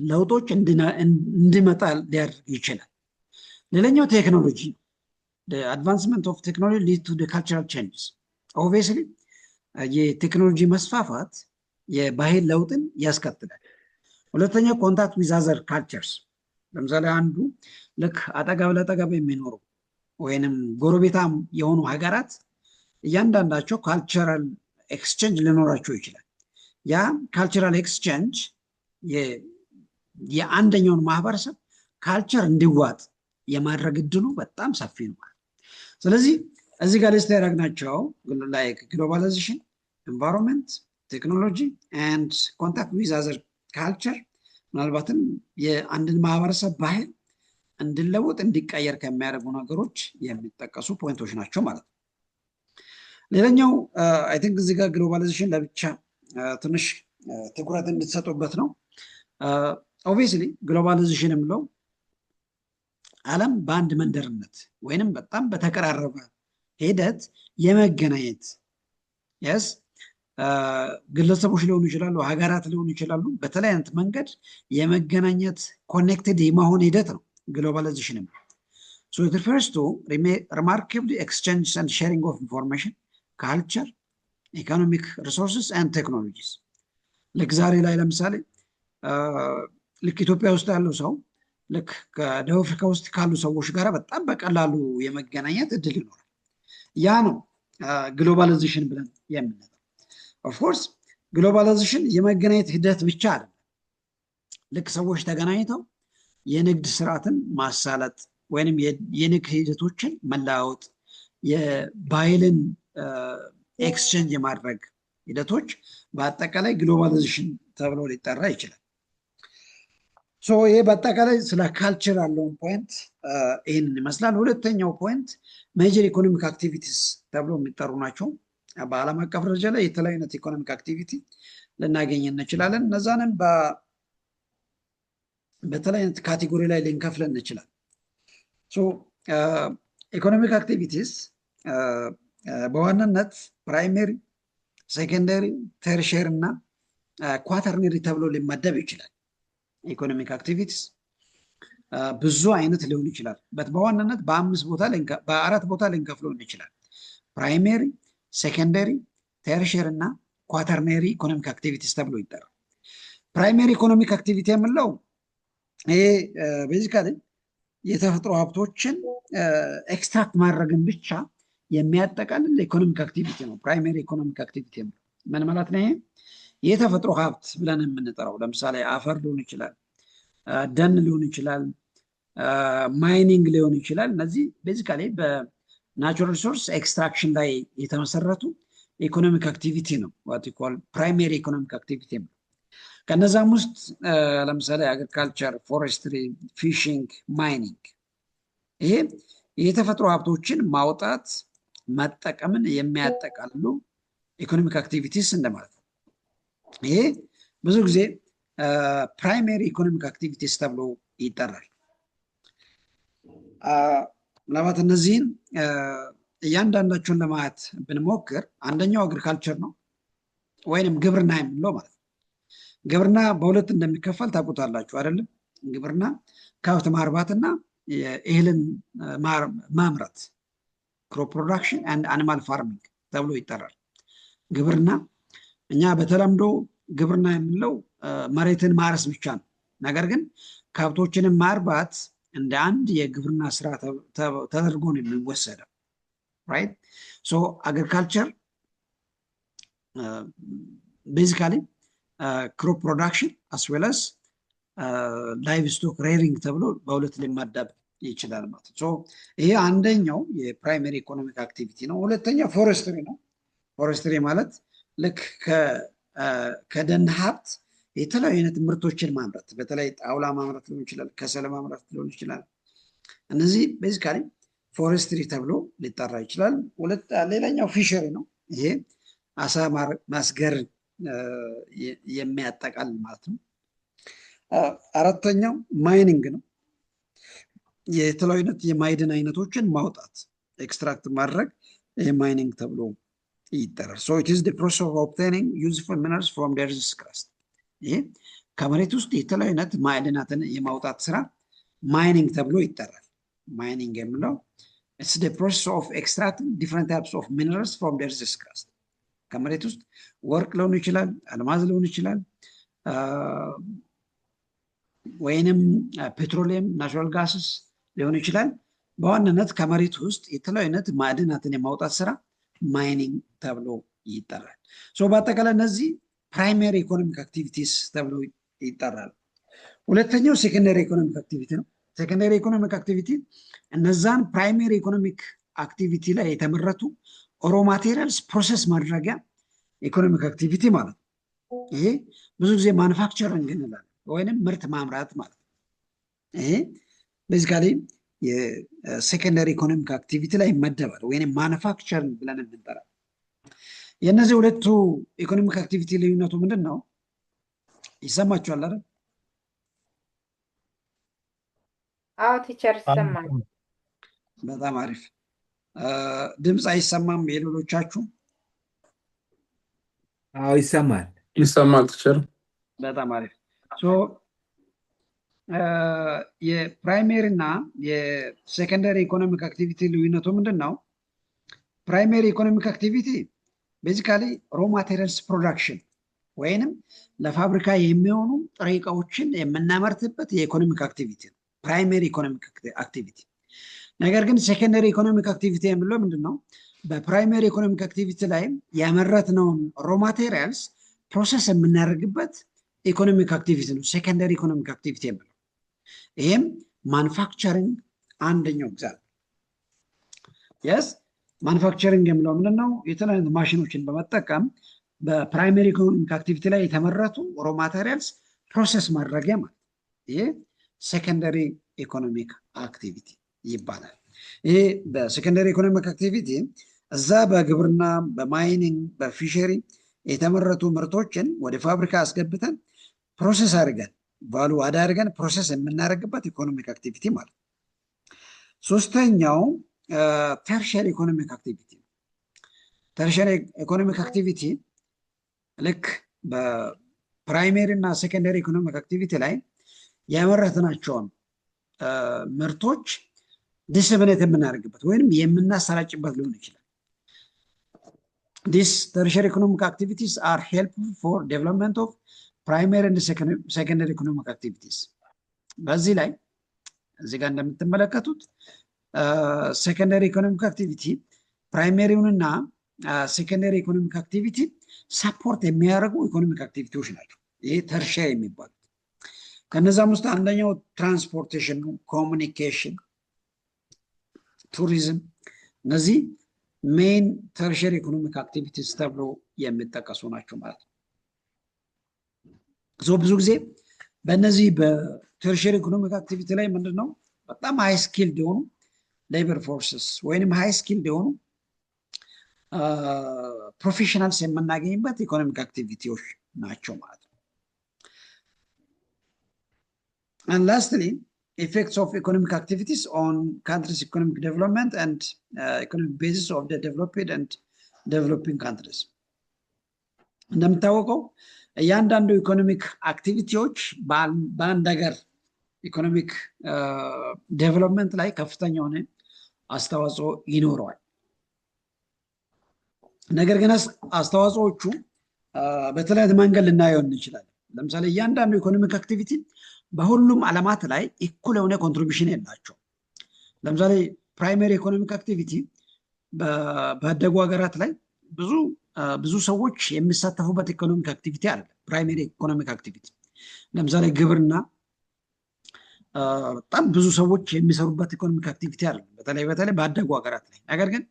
ለውጦች እንዲመጣ ሊያደርግ ይችላል። ሌላኛው ቴክኖሎጂ ነው። the advancement of technology lead to the cultural changes. obviously የቴክኖሎጂ መስፋፋት የባህል ለውጥን ያስከትላል። ሁለተኛ ኮንታክት ዊዝ አዘር ካልቸርስ። ለምሳሌ አንዱ ልክ አጠገብ ለጠገብ የሚኖሩ ወይንም ጎረቤታም የሆኑ ሀገራት እያንዳንዳቸው ካልቸራል ኤክስቼንጅ ሊኖራቸው ይችላል። ያ ካልቸራል ኤክስቼንጅ የአንደኛውን ማህበረሰብ ካልቸር እንዲዋጥ የማድረግ እድሉ በጣም ሰፊ ነው። ስለዚህ እዚህ ጋር ሊስት ያደረግናቸው ላይክ ግሎባላይዜሽን፣ ኤንቫይሮንመንት፣ ቴክኖሎጂ ኤንድ ኮንታክት ዊዝ አዘር ካልቸር ምናልባትም የአንድን ማህበረሰብ ባህል እንዲለወጥ እንዲቀየር ከሚያደርጉ ነገሮች የሚጠቀሱ ፖይንቶች ናቸው ማለት ነው። ሌላኛው አይ ቲንክ እዚህ ጋር ግሎባላይዜሽን ለብቻ ትንሽ ትኩረት እንድትሰጡበት ነው። ኦብቪየስሊ ግሎባላይዜሽን የምለው ዓለም በአንድ መንደርነት ወይንም በጣም በተቀራረበ ሂደት የመገናኘት የስ ግለሰቦች ሊሆኑ ይችላሉ፣ ሀገራት ሊሆኑ ይችላሉ። በተለይ አይነት መንገድ የመገናኘት ኮኔክትድ የመሆን ሂደት ነው ግሎባላይዜሽን። So it refers to remarkable exchange and sharing of information, culture, economic resources and technologies. ልክ ዛሬ ላይ ለምሳሌ ልክ ኢትዮጵያ ውስጥ ያለው ሰው ልክ ከደቡብ አፍሪካ ውስጥ ካሉ ሰዎች ጋር በጣም በቀላሉ የመገናኘት እድል ይኖራል። ያ ነው ግሎባላይዜሽን ብለን የምንለው። ኦፍኮርስ ግሎባላይዜሽን የመገናኘት ሂደት ብቻ አይደለም። ልክ ሰዎች ተገናኝተው የንግድ ስርዓትን ማሳለጥ ወይንም የንግድ ሂደቶችን መለዋወጥ፣ የባህልን ኤክስቼንጅ የማድረግ ሂደቶች በአጠቃላይ ግሎባላይዜሽን ተብሎ ሊጠራ ይችላል። ሶ ይሄ በአጠቃላይ ስለ ካልቸር ያለውን ፖይንት ይህንን ይመስላል። ሁለተኛው ፖይንት ሜጀር ኢኮኖሚክ አክቲቪቲስ ተብሎ የሚጠሩ ናቸው። በዓለም አቀፍ ደረጃ ላይ የተለያዩ አይነት ኢኮኖሚክ አክቲቪቲ ልናገኝ እንችላለን። እነዛንም በተለያዩ አይነት ካቴጎሪ ላይ ልንከፍል እንችላለን። ሶ ኢኮኖሚክ አክቲቪቲስ በዋናነት ፕራይሜሪ፣ ሴኮንደሪ፣ ተርሼር እና ኳተርነሪ ተብሎ ሊመደብ ይችላል። ኢኮኖሚክ አክቲቪቲስ ብዙ አይነት ሊሆን ይችላል። በዋናነት በአራት ቦታ ልንከፍለው እንችላል። ፕራይሜሪ፣ ሴኮንደሪ፣ ተርሼር እና ኳተርነሪ ኢኮኖሚክ አክቲቪቲስ ተብሎ ይጠራል። ፕራይሜሪ ኢኮኖሚክ አክቲቪቲ የምንለው ይሄ ቤዚካሊ የተፈጥሮ ሀብቶችን ኤክስትራክት ማድረግን ብቻ የሚያጠቃልል ኢኮኖሚክ አክቲቪቲ ነው። ፕራይሜሪ ኢኮኖሚክ አክቲቪቲ ምን ማለት ነው? ይሄ የተፈጥሮ ሀብት ብለን የምንጠራው ለምሳሌ አፈር ሊሆን ይችላል፣ ደን ሊሆን ይችላል፣ ማይኒንግ ሊሆን ይችላል። እነዚህ ቤዚካሊ በናቹራል ሪሶርስ ኤክስትራክሽን ላይ የተመሰረቱ ኢኮኖሚክ አክቲቪቲ ነው። ዋት ዩ ኮል ፕራይሜሪ ኢኮኖሚክ አክቲቪቲ ነው። ከነዛም ውስጥ ለምሳሌ አግሪካልቸር፣ ፎሬስትሪ፣ ፊሽንግ፣ ማይኒንግ ይሄ የተፈጥሮ ሀብቶችን ማውጣት መጠቀምን የሚያጠቃልሉ ኢኮኖሚክ አክቲቪቲስ እንደማለት ነው። ይሄ ብዙ ጊዜ ፕራይሜሪ ኢኮኖሚክ አክቲቪቲስ ተብሎ ይጠራል። ምናልባት እነዚህን እያንዳንዳቸውን ለማየት ብንሞክር አንደኛው አግሪካልቸር ነው ወይንም ግብርና የምንለው ማለት ነው። ግብርና በሁለት እንደሚከፈል ታውቁታላችሁ አይደለም? ግብርና ከብት ማርባትና የእህልን ማምረት ክሮፕ ፕሮዳክሽን አንድ አኒማል ፋርሚንግ ተብሎ ይጠራል። ግብርና እኛ በተለምዶ ግብርና የምንለው መሬትን ማረስ ብቻ ነው። ነገር ግን ከብቶችንም ማርባት እንደ አንድ የግብርና ስራ ተደርጎ ነው የሚወሰደው። ራይት ሶ አግሪካልቸር ቤዚካሊ ክሮፕ ፕሮዳክሽን አስ ዌል አስ ላይቭ ስቶክ ሬሪንግ ተብሎ በሁለት ሊመደብ ይችላል ማለት ነው። ይሄ አንደኛው የፕራይመሪ ኢኮኖሚክ አክቲቪቲ ነው። ሁለተኛው ፎረስትሪ ነው። ፎረስትሪ ማለት ልክ ከደን ሀብት የተለያዩ አይነት ምርቶችን ማምረት፣ በተለይ ጣውላ ማምረት ሊሆን ይችላል፣ ከሰል ማምረት ሊሆን ይችላል። እነዚህ ቤዚካሊ ፎረስትሪ ተብሎ ሊጠራ ይችላል። ሌላኛው ፊሸሪ ነው። ይሄ አሳ ማስገር የሚያጠቃልል ማለት ነው። አራተኛው ማይኒንግ ነው። የተለያዩ አይነት የማይድን አይነቶችን ማውጣት ኤክስትራክት ማድረግ ማይኒንግ ተብሎ ይጠራል። ሶ ኢት ኢዝ ዘ ፕሮሰስ ኦፍ ኦብቴኒንግ ዩዝፉል ሚነራልስ ፍሮም ዘ ኤርዝ ክራስት። ይሄ ከመሬት ውስጥ የተለያዩ አይነት ማዕድናትን የማውጣት ስራ ማይኒንግ ተብሎ ይጠራል። ማይኒንግ የምለው ኢትስ ዘ ፕሮሰስ ኦፍ ኤክስትራክቲንግ ዲፍረንት ታይፕስ ኦፍ ሚነራልስ ፍሮም ዘ ኤርዝ ክራስት። ከመሬት ውስጥ ወርቅ ሊሆን ይችላል፣ አልማዝ ሊሆን ይችላል፣ ወይንም ፔትሮሊየም ናቹራል ጋስስ ሊሆን ይችላል። በዋናነት ከመሬት ውስጥ የተለያዩ አይነት ማዕድናትን የማውጣት ስራ ማይኒንግ ተብሎ ይጠራል። በአጠቃላይ እነዚህ ፕራይመሪ ኢኮኖሚክ አክቲቪቲስ ተብሎ ይጠራል። ሁለተኛው ሴኮንደሪ ኢኮኖሚክ አክቲቪቲ ነው። ሴኮንደሪ ኢኮኖሚክ አክቲቪቲ እነዛን ፕራይመሪ ኢኮኖሚክ አክቲቪቲ ላይ የተመረቱ ሮ ማቴሪያልስ ፕሮሰስ ማድረጊያ ኢኮኖሚክ አክቲቪቲ ማለት ነው። ይሄ ብዙ ጊዜ ማኑፋክቸሪንግ እንላለን ወይንም ምርት ማምራት ማለት ነው። ይሄ ቤዚካሊ የሴኮንደሪ ኢኮኖሚክ አክቲቪቲ ላይ ይመደባል ወይንም ማኑፋክቸሪንግ ብለን እንጠራለን። የእነዚህ ሁለቱ ኢኮኖሚክ አክቲቪቲ ልዩነቱ ምንድን ነው? ይሰማችኋል አይደል? አዎ ቲቸር ይሰማል። በጣም አሪፍ። ድምፅ አይሰማም የሌሎቻችሁ? አዎ ይሰማል። ይሰማል ቲቸር። በጣም አሪፍ። የፕራይሜሪ እና የሴኮንደሪ ኢኮኖሚክ አክቲቪቲ ልዩነቱ ምንድን ነው? ፕራይሜሪ ኢኮኖሚክ አክቲቪቲ ቤዚካሊ ሮ ማቴሪያልስ ፕሮዳክሽን ወይንም ለፋብሪካ የሚሆኑ ጥሬ እቃዎችን የምናመርትበት የኢኮኖሚክ አክቲቪቲ ነው ፕራይሜሪ ኢኮኖሚክ አክቲቪቲ። ነገር ግን ሴኮንደሪ ኢኮኖሚክ አክቲቪቲ የምንለው ምንድን ነው? በፕራይሜሪ ኢኮኖሚክ አክቲቪቲ ላይ ያመረትነውን ሮ ማቴሪያልስ ፕሮሰስ የምናደርግበት ኢኮኖሚክ አክቲቪቲ ነው ሴኮንደሪ ኢኮኖሚክ አክቲቪቲ የምንለው። ይህም ማኑፋክቸሪንግ አንደኛው ኤግዛምፕል። የስ ማኑፋክቸሪንግ የምለው ምንድን ነው? የተለያዩ ማሽኖችን በመጠቀም በፕራይሜሪ ኢኮኖሚክ አክቲቪቲ ላይ የተመረቱ ሮ ማቴሪያልስ ፕሮሰስ ማድረጊያ ማለት ይሄ ሴኮንደሪ ኢኮኖሚክ አክቲቪቲ ይባላል። ይሄ በሴኮንደሪ ኢኮኖሚክ አክቲቪቲ እዛ በግብርና፣ በማይኒንግ፣ በፊሸሪ የተመረቱ ምርቶችን ወደ ፋብሪካ አስገብተን ፕሮሰስ አድርገን ቫሉ አዳርገን ፕሮሰስ የምናደርግበት ኢኮኖሚክ አክቲቪቲ ማለት ነው። ሶስተኛው ተርሸሪ ኢኮኖሚክ አክቲቪቲ ነው። ተርሸሪ ኢኮኖሚክ አክቲቪቲ ልክ በፕራይሜሪ እና ሴኮንደሪ ኢኮኖሚክ አክቲቪቲ ላይ ያመረትናቸውን ምርቶች ዲስብኔት የምናደርግበት ወይም የምናሰራጭበት ሊሆን ይችላል። ዲስ ተርሸሪ ኢኮኖሚክ አክቲቪቲስ አር ሄልፕፉል ፎር ዴቨሎፕመንት ኦፍ ፕራይሜሪ እና ሴኮንደሪ ኢኮኖሚክ አክቲቪቲስ። በዚህ ላይ እዚህ ጋር እንደምትመለከቱት ሴኮንደሪ ኢኮኖሚክ አክቲቪቲ ፕራይሜሪውንና ሴኮንደሪ ኢኮኖሚክ አክቲቪቲ ሰፖርት የሚያደርጉ ኢኮኖሚክ አክቲቪቲዎች ናቸው። ይሄ ተርሸሪ የሚባሉት። ከነዛም ውስጥ አንደኛው ትራንስፖርቴሽን ነው፣ ኮሙኒኬሽን፣ ቱሪዝም። እነዚህ ሜን ተርሸሪ ኢኮኖሚክ አክቲቪቲስ ተብሎ የሚጠቀሱ ናቸው ማለት ነው። ብዙ ጊዜ በእነዚህ በተርሸሪ ኢኮኖሚክ አክቲቪቲ ላይ ምንድን ነው በጣም ሃይ ስኪልድ የሆኑ ሌበር ፎርስስ ወይንም ሃይ ስኪልድ የሆኑ ፕሮፌሽናልስ የምናገኝበት ኢኮኖሚክ አክቲቪቲዎች ናቸው ማለት ነው። And lastly, effects of economic activities on countries' economic development and economic basis of the developed and developing countries. እንደምታወቀው እያንዳንዱ ኢኮኖሚክ አክቲቪቲዎች በአንድ ሀገር ኢኮኖሚክ ዴቨሎፕመንት ላይ ከፍተኛ የሆነ አስተዋጽኦ ይኖረዋል። ነገር ግን አስተዋጽኦቹ በተለያየ መንገድ ልናየው እንችላለን። ለምሳሌ እያንዳንዱ ኢኮኖሚክ አክቲቪቲ በሁሉም ዓለማት ላይ እኩል የሆነ ኮንትሪቢሽን የላቸው። ለምሳሌ ፕራይመሪ ኢኮኖሚክ አክቲቪቲ በአደጉ ሀገራት ላይ ብዙ ሰዎች የሚሳተፉበት ኢኮኖሚክ አክቲቪቲ አለ። ፕራይመሪ ኢኮኖሚክ አክቲቪቲ ለምሳሌ ግብርና በጣም ብዙ ሰዎች የሚሰሩበት ኢኮኖሚክ አክቲቪቲ አለ፣ በተለይ ባደጉ ሀገራት ላይ። ነገር ግን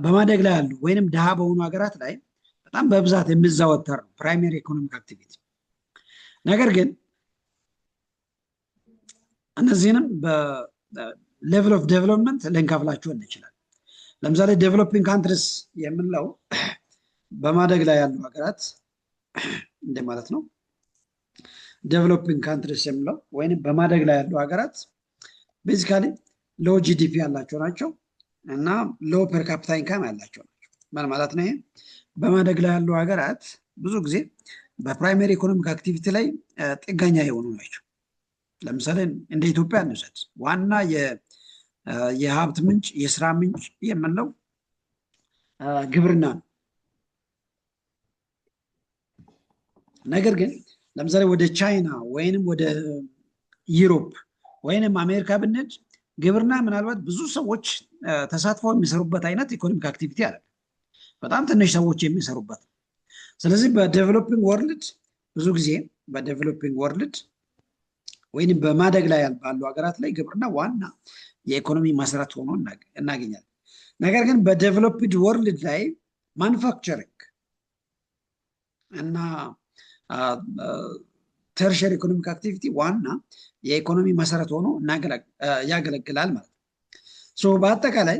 በማደግ ላይ ያሉ ወይንም ድሃ በሆኑ ሀገራት ላይ በጣም በብዛት የሚዘወተር ነው ፕራይመሪ ኢኮኖሚክ አክቲቪቲ። ነገር ግን እነዚህንም በሌቭል ኦፍ ዴቨሎፕመንት ልንከፍላቸው እንችላለን። ለምሳሌ ዴቨሎፒንግ ካንትሪስ የምንለው በማደግ ላይ ያሉ ሀገራት እንደማለት ነው። ዴቨሎፒንግ ካንትሪስ የምንለው ወይም በማደግ ላይ ያሉ ሀገራት ቤዚካሊ ሎ ጂዲፒ ያላቸው ናቸው እና ሎ ፐር ካፒታ ኢንካም ያላቸው ናቸው። ምን ማለት ነው? ይሄ በማደግ ላይ ያሉ ሀገራት ብዙ ጊዜ በፕራይመሪ ኢኮኖሚክ አክቲቪቲ ላይ ጥገኛ የሆኑ ናቸው። ለምሳሌ እንደ ኢትዮጵያ እንውሰድ። ዋና የሀብት ምንጭ የስራ ምንጭ የምንለው ግብርና ነው። ነገር ግን ለምሳሌ ወደ ቻይና ወይንም ወደ ዩሮፕ ወይንም አሜሪካ ብንሄድ ግብርና ምናልባት ብዙ ሰዎች ተሳትፈው የሚሰሩበት አይነት ኢኮኖሚክ አክቲቪቲ አለ። በጣም ትንሽ ሰዎች የሚሰሩበት። ስለዚህ በዴቨሎፒንግ ወርልድ ብዙ ጊዜ በዴቨሎፒንግ ወርልድ ወይም በማደግ ላይ ባሉ ሀገራት ላይ ግብርና ዋና የኢኮኖሚ መሰረት ሆኖ እናገኛለን። ነገር ግን በዴቨሎፕድ ወርልድ ላይ ማኑፋክቸሪንግ እና ተርሸር ኢኮኖሚክ አክቲቪቲ ዋና የኢኮኖሚ መሰረት ሆኖ ያገለግላል ማለት ነው። በአጠቃላይ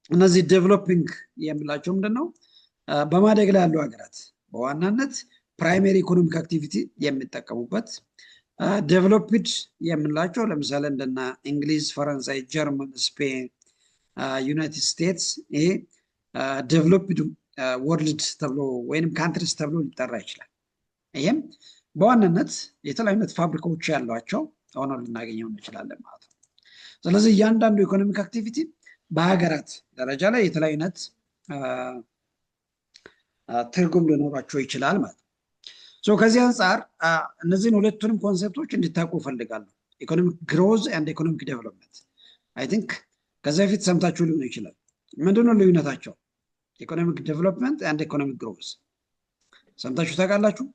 እነዚህ ዴቨሎፒንግ የምላቸው ምንድነው? በማደግ ላይ ያሉ ሀገራት በዋናነት ፕራይመሪ ኢኮኖሚክ አክቲቪቲ የሚጠቀሙበት፣ ዴቨሎፕድ የምንላቸው ለምሳሌ እንደና እንግሊዝ፣ ፈረንሳይ፣ ጀርመን፣ ስፔን፣ ዩናይትድ ስቴትስ ይሄ ዴቨሎፕድ ወርልድ ተብሎ ወይም ካንትሪስ ተብሎ ሊጠራ ይችላል። ይህም በዋናነት የተለያዩ አይነት ፋብሪካዎች ያሏቸው ሆኖ ልናገኘው እንችላለን ማለት ነው። ስለዚህ እያንዳንዱ ኢኮኖሚክ አክቲቪቲ በሀገራት ደረጃ ላይ የተለያዩ አይነት ትርጉም ሊኖራቸው ይችላል ማለት ነው። ከዚህ አንጻር እነዚህን ሁለቱንም ኮንሴፕቶች እንድታውቁ እፈልጋለሁ። ኢኮኖሚክ ግሮዝ ኤንድ ኢኮኖሚክ ዴቨሎፕመንት አይ ቲንክ ከዚህ በፊት ሰምታችሁ ሊሆን ይችላል። ምንድነው ልዩነታቸው? ኢኮኖሚክ ዴቨሎፕመንት ኤንድ ኢኮኖሚክ ግሮዝ ሰምታችሁ ታውቃላችሁ?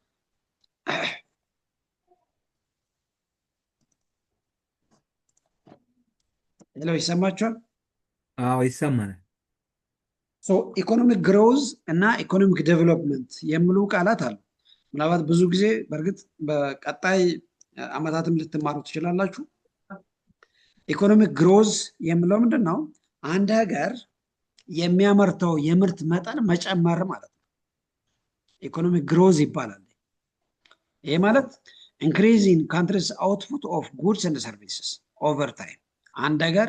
ሄሎ፣ ይሰማችኋል? አዎ ይሰማናል። ኢኮኖሚክ ግሮዝ እና ኢኮኖሚክ ዴቨሎፕመንት የሚሉ ቃላት አሉ። ምናልባት ብዙ ጊዜ በእርግጥ በቀጣይ አመታትም ልትማሩ ትችላላችሁ። ኢኮኖሚክ ግሮዝ የሚለው ምንድን ነው? አንድ ሀገር የሚያመርተው የምርት መጠን መጨመር ማለት ነው። ኢኮኖሚክ ግሮዝ ይባላል። ይሄ ማለት ኢንክሪዚንግ ካንትሪስ አውትፑት ኦፍ ጉድስ ኤንድ ሰርቪስስ ኦቨር ታይም፣ አንድ ሀገር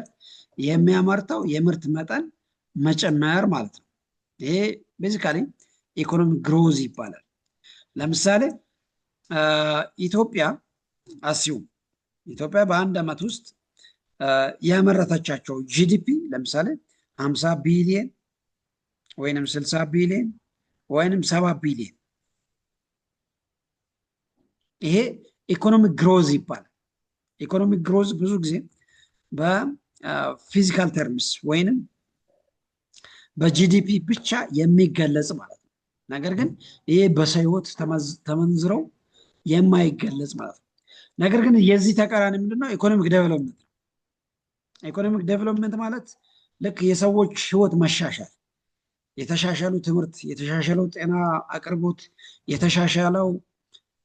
የሚያመርተው የምርት መጠን መጨመር ማለት ነው። ይሄ ቤዚካሊ ኢኮኖሚክ ግሮዝ ይባላል። ለምሳሌ ኢትዮጵያ ኢትዮጵያ በአንድ ዓመት ውስጥ ያመረተቻቸው ጂዲፒ ለምሳሌ 50 ቢሊየን ወይንም 60 ቢሊየን ወይንም 70 ቢሊየን፣ ይሄ ኢኮኖሚክ ግሮዝ ይባላል። ኢኮኖሚክ ግሮዝ ብዙ ጊዜ በፊዚካል ተርምስ ወይንም በጂዲፒ ብቻ የሚገለጽ ማለት ነው። ነገር ግን ይሄ በሰው ሕይወት ተመንዝረው የማይገለጽ ማለት ነው። ነገር ግን የዚህ ተቃራኒ ምንድነው? ኢኮኖሚክ ዴቨሎፕመንት። ኢኮኖሚክ ዴቨሎፕመንት ማለት ልክ የሰዎች ሕይወት መሻሻል፣ የተሻሻሉ ትምህርት፣ የተሻሻለው ጤና አቅርቦት፣ የተሻሻለው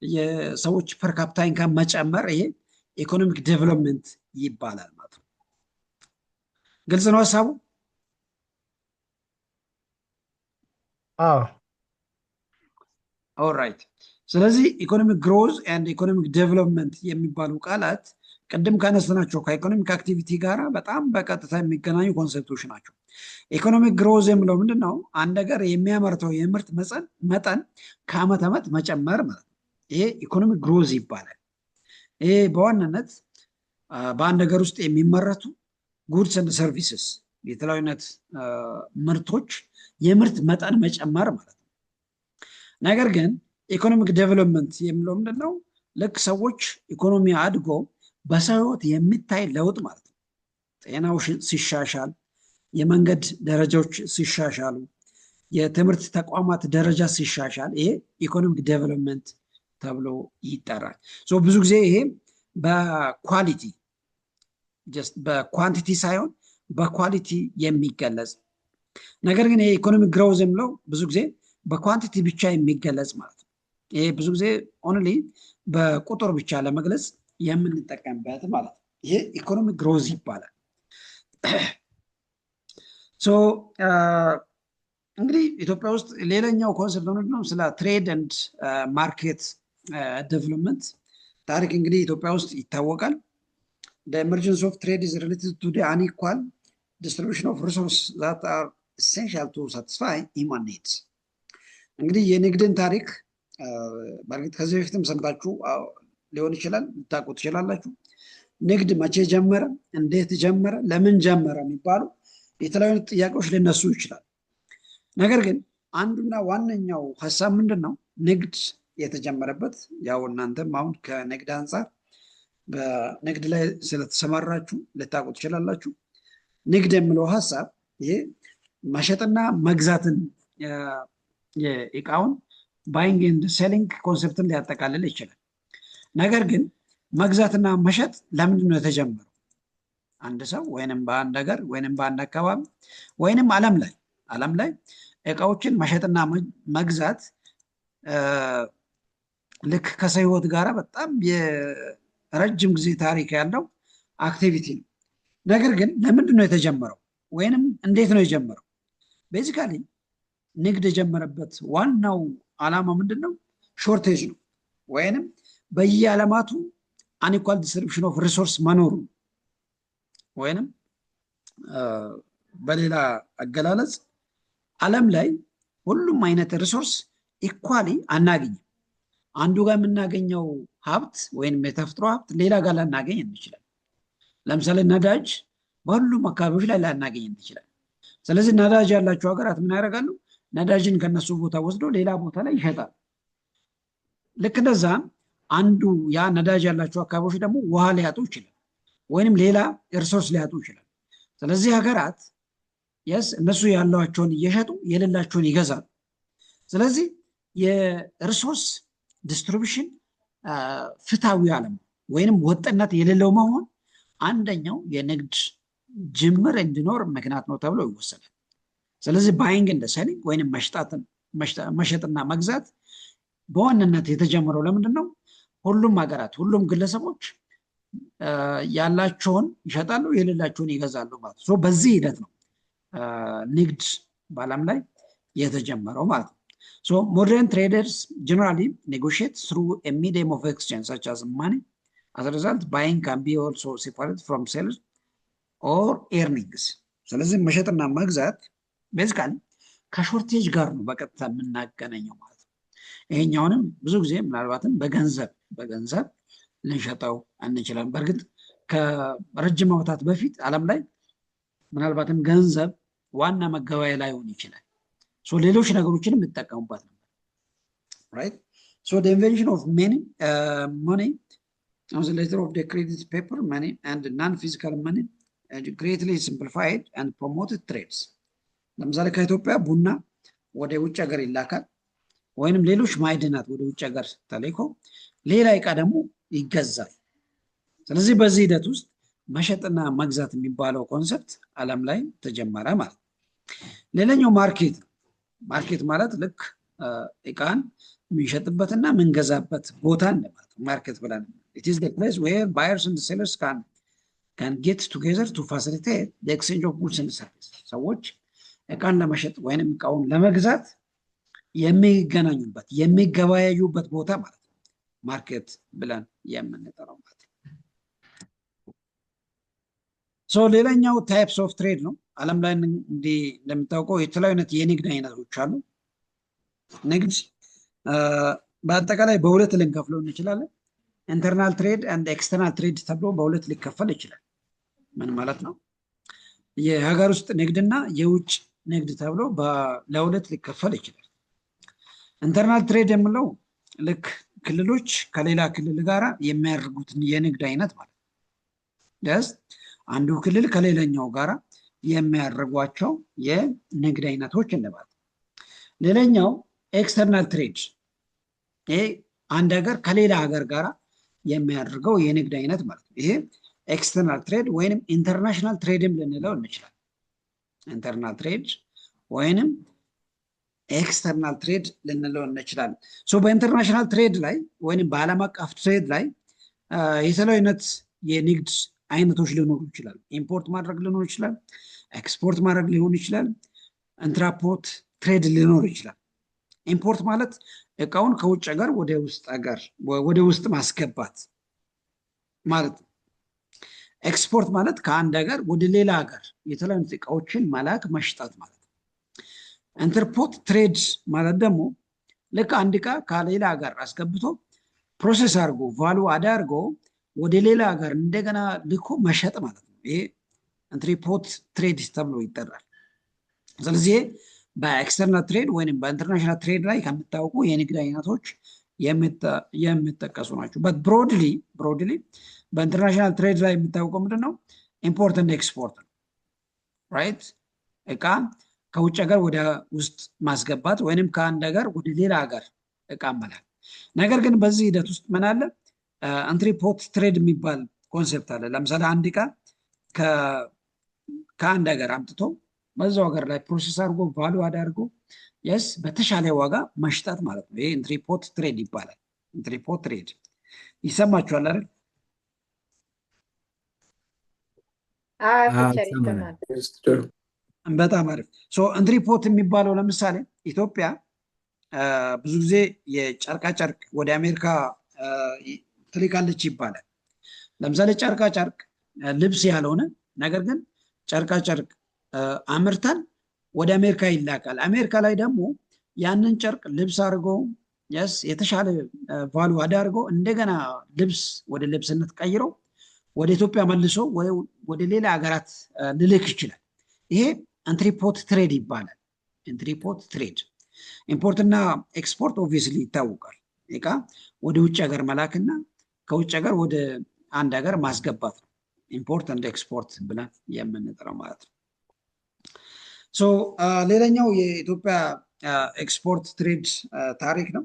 የሰዎች ፐር ካፒታ ኢንካም መጨመር፣ ይሄ ኢኮኖሚክ ዴቨሎፕመንት ይባላል ማለት ነው። ግልጽ ነው ሀሳቡ? ኦልራይት። ስለዚህ ኢኮኖሚክ ግሮዝ ኤንድ ኢኮኖሚክ ዴቨሎፕመንት የሚባሉ ቃላት ቅድም ካነሳናቸው ከኢኮኖሚክ አክቲቪቲ ጋር በጣም በቀጥታ የሚገናኙ ኮንሰፕቶች ናቸው። ኢኮኖሚክ ግሮዝ የሚለው ምንድን ነው? አንድ ሀገር የሚያመርተው የምርት መጠን ከዓመት ዓመት መጨመር ማለት ነው። ይሄ ኢኮኖሚክ ግሮዝ ይባላል። ይሄ በዋናነት በአንድ ሀገር ውስጥ የሚመረቱ ጉድስ ኤንድ ሰርቪስስ የተለያዩ አይነት ምርቶች የምርት መጠን መጨመር ማለት ነው። ነገር ግን ኢኮኖሚክ ዴቨሎፕመንት የሚለው ምንድን ነው? ልክ ሰዎች ኢኮኖሚ አድጎ በሰው ሕይወት የሚታይ ለውጥ ማለት ነው። ጤናው ሲሻሻል፣ የመንገድ ደረጃዎች ሲሻሻሉ፣ የትምህርት ተቋማት ደረጃ ሲሻሻል፣ ይሄ ኢኮኖሚክ ዴቨሎፕመንት ተብሎ ይጠራል። ብዙ ጊዜ ይሄ በኳሊቲ ጀስት በኳንቲቲ ሳይሆን በኳሊቲ የሚገለጽ ነገር ግን ይሄ ኢኮኖሚክ ግሮዝ የሚለው ብዙ ጊዜ በኳንቲቲ ብቻ የሚገለጽ ማለት ነው። ይሄ ብዙ ጊዜ ኦንሊ በቁጥር ብቻ ለመግለጽ የምንጠቀምበት ማለት ነው። ይሄ ኢኮኖሚክ ግሮዝ ይባላል። እንግዲህ ኢትዮጵያ ውስጥ ሌላኛው ኮንሰፕት ነው ስለ ትሬድ ኤንድ ማርኬት ዴቨሎፕመንት ታሪክ እንግዲህ ኢትዮጵያ ውስጥ ይታወቃል። The emergence of trade is related to the unequal distribution of resources that are essential to satisfy human needs። እንግዲህ የንግድን ታሪክ በእርግጥ ከዚህ በፊትም ሰምታችሁ ሊሆን ይችላል፣ ልታውቁ ትችላላችሁ። ንግድ መቼ ጀመረ፣ እንዴት ጀመረ፣ ለምን ጀመረ የሚባሉ የተለያዩ ጥያቄዎች ሊነሱ ይችላል። ነገር ግን አንዱና ዋነኛው ሀሳብ ምንድን ነው? ንግድ የተጀመረበት ያው እናንተም አሁን ከንግድ አንጻር በንግድ ላይ ስለተሰማራችሁ ልታውቁ ትችላላችሁ። ንግድ የሚለው ሀሳብ ይሄ መሸጥና መግዛትን የእቃውን ባይንግ ኤንድ ሴሊንግ ኮንሰፕትን ሊያጠቃልል ይችላል። ነገር ግን መግዛትና መሸጥ ለምንድን ነው የተጀመረው? አንድ ሰው ወይንም በአንድ ሀገር ወይንም በአንድ አካባቢ ወይንም ዓለም ላይ እቃዎችን መሸጥና መግዛት ልክ ከሰው ህይወት ጋር በጣም የረጅም ጊዜ ታሪክ ያለው አክቲቪቲ ነው። ነገር ግን ለምንድን ነው የተጀመረው ወይንም እንዴት ነው የጀመረው? ቤዚካሊ ንግድ የጀመረበት ዋናው ዓላማ ምንድን ነው? ሾርቴጅ ነው ወይንም በየዓለማቱ አንኢኳል ዲስትሪቢሽን ኦፍ ሪሶርስ መኖሩ ወይንም በሌላ አገላለጽ ዓለም ላይ ሁሉም አይነት ሪሶርስ ኢኳሊ አናገኝም። አንዱ ጋር የምናገኘው ሀብት ወይንም የተፈጥሮ ሀብት ሌላ ጋር ላናገኝ እንችላለን። ለምሳሌ ነዳጅ በሁሉም አካባቢዎች ላይ ላናገኝ እንችላለን። ስለዚህ ነዳጅ ያላቸው ሀገራት ምን ያደርጋሉ? ነዳጅን ከነሱ ቦታ ወስዶ ሌላ ቦታ ላይ ይሸጣል። ልክ እንደዛ አንዱ ያ ነዳጅ ያላቸው አካባቢዎች ደግሞ ውሃ ሊያጡ ይችላል ወይንም ሌላ ሪሶርስ ሊያጡ ይችላል። ስለዚህ ሀገራት እነሱ ያሏቸውን እየሸጡ የሌላቸውን ይገዛሉ። ስለዚህ የሪሶርስ ዲስትሪቢሽን ፍትሃዊ አለም ወይንም ወጥነት የሌለው መሆን አንደኛው የንግድ ጅምር እንዲኖር ምክንያት ነው ተብሎ ይወሰዳል። ስለዚህ ባይንግ እንደ ሴሊንግ ወይንም መሸጥና መግዛት በዋናነት የተጀመረው ለምንድን ነው? ሁሉም ሀገራት ሁሉም ግለሰቦች ያላቸውን ይሸጣሉ የሌላቸውን ይገዛሉ ማለት ነው። በዚህ ሂደት ነው ንግድ በዓለም ላይ የተጀመረው ማለት ነው። modern traders generally negotiate through a medium of exchange such as money. As a result, buying can be also separated from sales or earnings. ስለዚህ መሸጥና መግዛት ቤዚካሊ ከሾርቴጅ ጋር ነው በቀጥታ የምናገናኘው ማለት ነው። ይሄኛውንም ብዙ ጊዜ ምናልባትም በገንዘብ ልንሸጠው እንችላለን። በእርግጥ ከረጅም ዓመታት በፊት ዓለም ላይ ምናልባትም ገንዘብ ዋና መገበያያ ላይሆን ይችላል። ሌሎች ነገሮችንም ይጠቀሙበት ነበር። right? The invention of money as a letter of the credit paper money and non-physical money greatly simplified and promoted trades. ለምሳሌ ከኢትዮጵያ ቡና ወደ ውጭ ሀገር ይላካል ወይንም ሌሎች ማዕድናት ወደ ውጭ ሀገር ተልኮ ሌላ እቃ ደግሞ ይገዛል። ስለዚህ በዚህ ሂደት ውስጥ መሸጥና መግዛት የሚባለው ኮንሰፕት ዓለም ላይ ተጀመረ ማለት ነው። ሌላኛው ማርኬት ማለት ልክ እቃን የምንሸጥበትና የምንገዛበት ቦታ ማለት ነው። ማርኬት ብለን it is the place where buyers and sellers can get together to facilitate the exchange of goods and services. ሰዎች እቃን ለመሸጥ ወይንም እቃውን ለመግዛት የሚገናኙበት የሚገበያዩበት ቦታ ማለት ነው። ማርኬት ብለን የምንጠራው ማለት ነው። ሌላኛው ታይፕስ ኦፍ ትሬድ ነው። ዓለም ላይ እንደምታውቀው የተለያዩ አይነት የንግድ አይነቶች አሉ። ንግድ በአጠቃላይ በሁለት ልንከፍለው እንችላለን። ኢንተርናል ትሬድ እና ኤክስተርናል ትሬድ ተብሎ በሁለት ሊከፈል ይችላል። ምን ማለት ነው? የሀገር ውስጥ ንግድና የውጭ ንግድ ተብሎ ለሁለት ሊከፈል ይችላል። ኢንተርናል ትሬድ የምለው ልክ ክልሎች ከሌላ ክልል ጋር የሚያደርጉትን የንግድ አይነት ማለት ነው። አንዱ ክልል ከሌላኛው ጋር የሚያደርጓቸው የንግድ አይነቶች እንባል። ሌላኛው ኤክስተርናል ትሬድ፣ ይሄ አንድ ሀገር ከሌላ ሀገር ጋር የሚያደርገው የንግድ አይነት ማለት ነው። ይሄ ኤክስተርናል ትሬድ ወይንም ኢንተርናሽናል ትሬድም ልንለው እንችላለን። ኢንተርናል ትሬድ ወይንም ኤክስተርናል ትሬድ ልንለው እንችላለን። በኢንተርናሽናል ትሬድ ላይ ወይንም በዓለም አቀፍ ትሬድ ላይ የተለያዩ አይነት የንግድ አይነቶች ሊኖሩ ይችላሉ። ኢምፖርት ማድረግ ሊኖር ይችላል፣ ኤክስፖርት ማድረግ ሊሆን ይችላል፣ ኢንትራፖርት ትሬድ ሊኖር ይችላል። ኢምፖርት ማለት እቃውን ከውጭ ሀገር ወደ ውስጥ ማስገባት ማለት ነው። ኤክስፖርት ማለት ከአንድ ሀገር ወደ ሌላ ሀገር የተለያዩ እቃዎችን መላክ መሽጣት ማለት ነው። ኢንተርፖርት ትሬድ ማለት ደግሞ ልክ አንድ እቃ ከሌላ ሀገር አስገብቶ ፕሮሰስ አድርጎ ቫሉ አድርጎ ወደ ሌላ ሀገር እንደገና ልኮ መሸጥ ማለት ነው። ይሄ ኢንተርፖርት ትሬድ ተብሎ ይጠራል። ስለዚህ በኤክስተርናል ትሬድ ወይም በኢንተርናሽናል ትሬድ ላይ ከምታውቁ የንግድ አይነቶች የሚጠቀሱ ናቸው። በት ብሮድሊ በኢንተርናሽናል ትሬድ ላይ የሚታወቀው ምንድነው? ኢምፖርት እና ኤክስፖርት ነው። ራይት? እቃ ከውጭ ሀገር ወደ ውስጥ ማስገባት ወይንም ከአንድ ሀገር ወደ ሌላ ሀገር እቃ መላክ። ነገር ግን በዚህ ሂደት ውስጥ ምን አለ? ኢንትሪፖት ትሬድ የሚባል ኮንሴፕት አለ። ለምሳሌ አንድ እቃ ከአንድ ሀገር አምጥቶ በዛው ሀገር ላይ ፕሮሰስ አድርጎ ቫሉ አድርጎ የስ በተሻለ ዋጋ መሽጣት ማለት ነው። ይሄ ኢንትሪፖት ትሬድ ይባላል። ኢንትሪፖት ትሬድ ይሰማችኋል አይደል? ቲቸር ይሰማል። በጣም አሪፍ። ኢንትሪፖት የሚባለው ለምሳሌ ኢትዮጵያ ብዙ ጊዜ የጨርቃጨርቅ ወደ አሜሪካ ትልካለች ይባላል። ለምሳሌ ጨርቃጨርቅ ልብስ ያልሆነ ነገር ግን ጨርቃጨርቅ አምርተን ወደ አሜሪካ ይላካል። አሜሪካ ላይ ደግሞ ያንን ጨርቅ ልብስ አድርገው የስ የተሻለ ቫሉ አድርገው እንደገና ልብስ ወደ ልብስነት ቀይረው ወደ ኢትዮጵያ መልሶ ወደ ሌላ ሀገራት ልልክ ይችላል። ይሄ ኢንትሪፖት ትሬድ ይባላል። ኢንትሪፖት ትሬድ። ኢምፖርትና ኤክስፖርት ኦብቪየስሊ ይታወቃል። እቃ ወደ ውጭ ሀገር መላክና ከውጭ ሀገር ወደ አንድ ሀገር ማስገባት ነው ኢምፖርት እንደ ኤክስፖርት ብለን የምንጠራው ማለት ነው። ሌላኛው የኢትዮጵያ ኤክስፖርት ትሬድ ታሪክ ነው።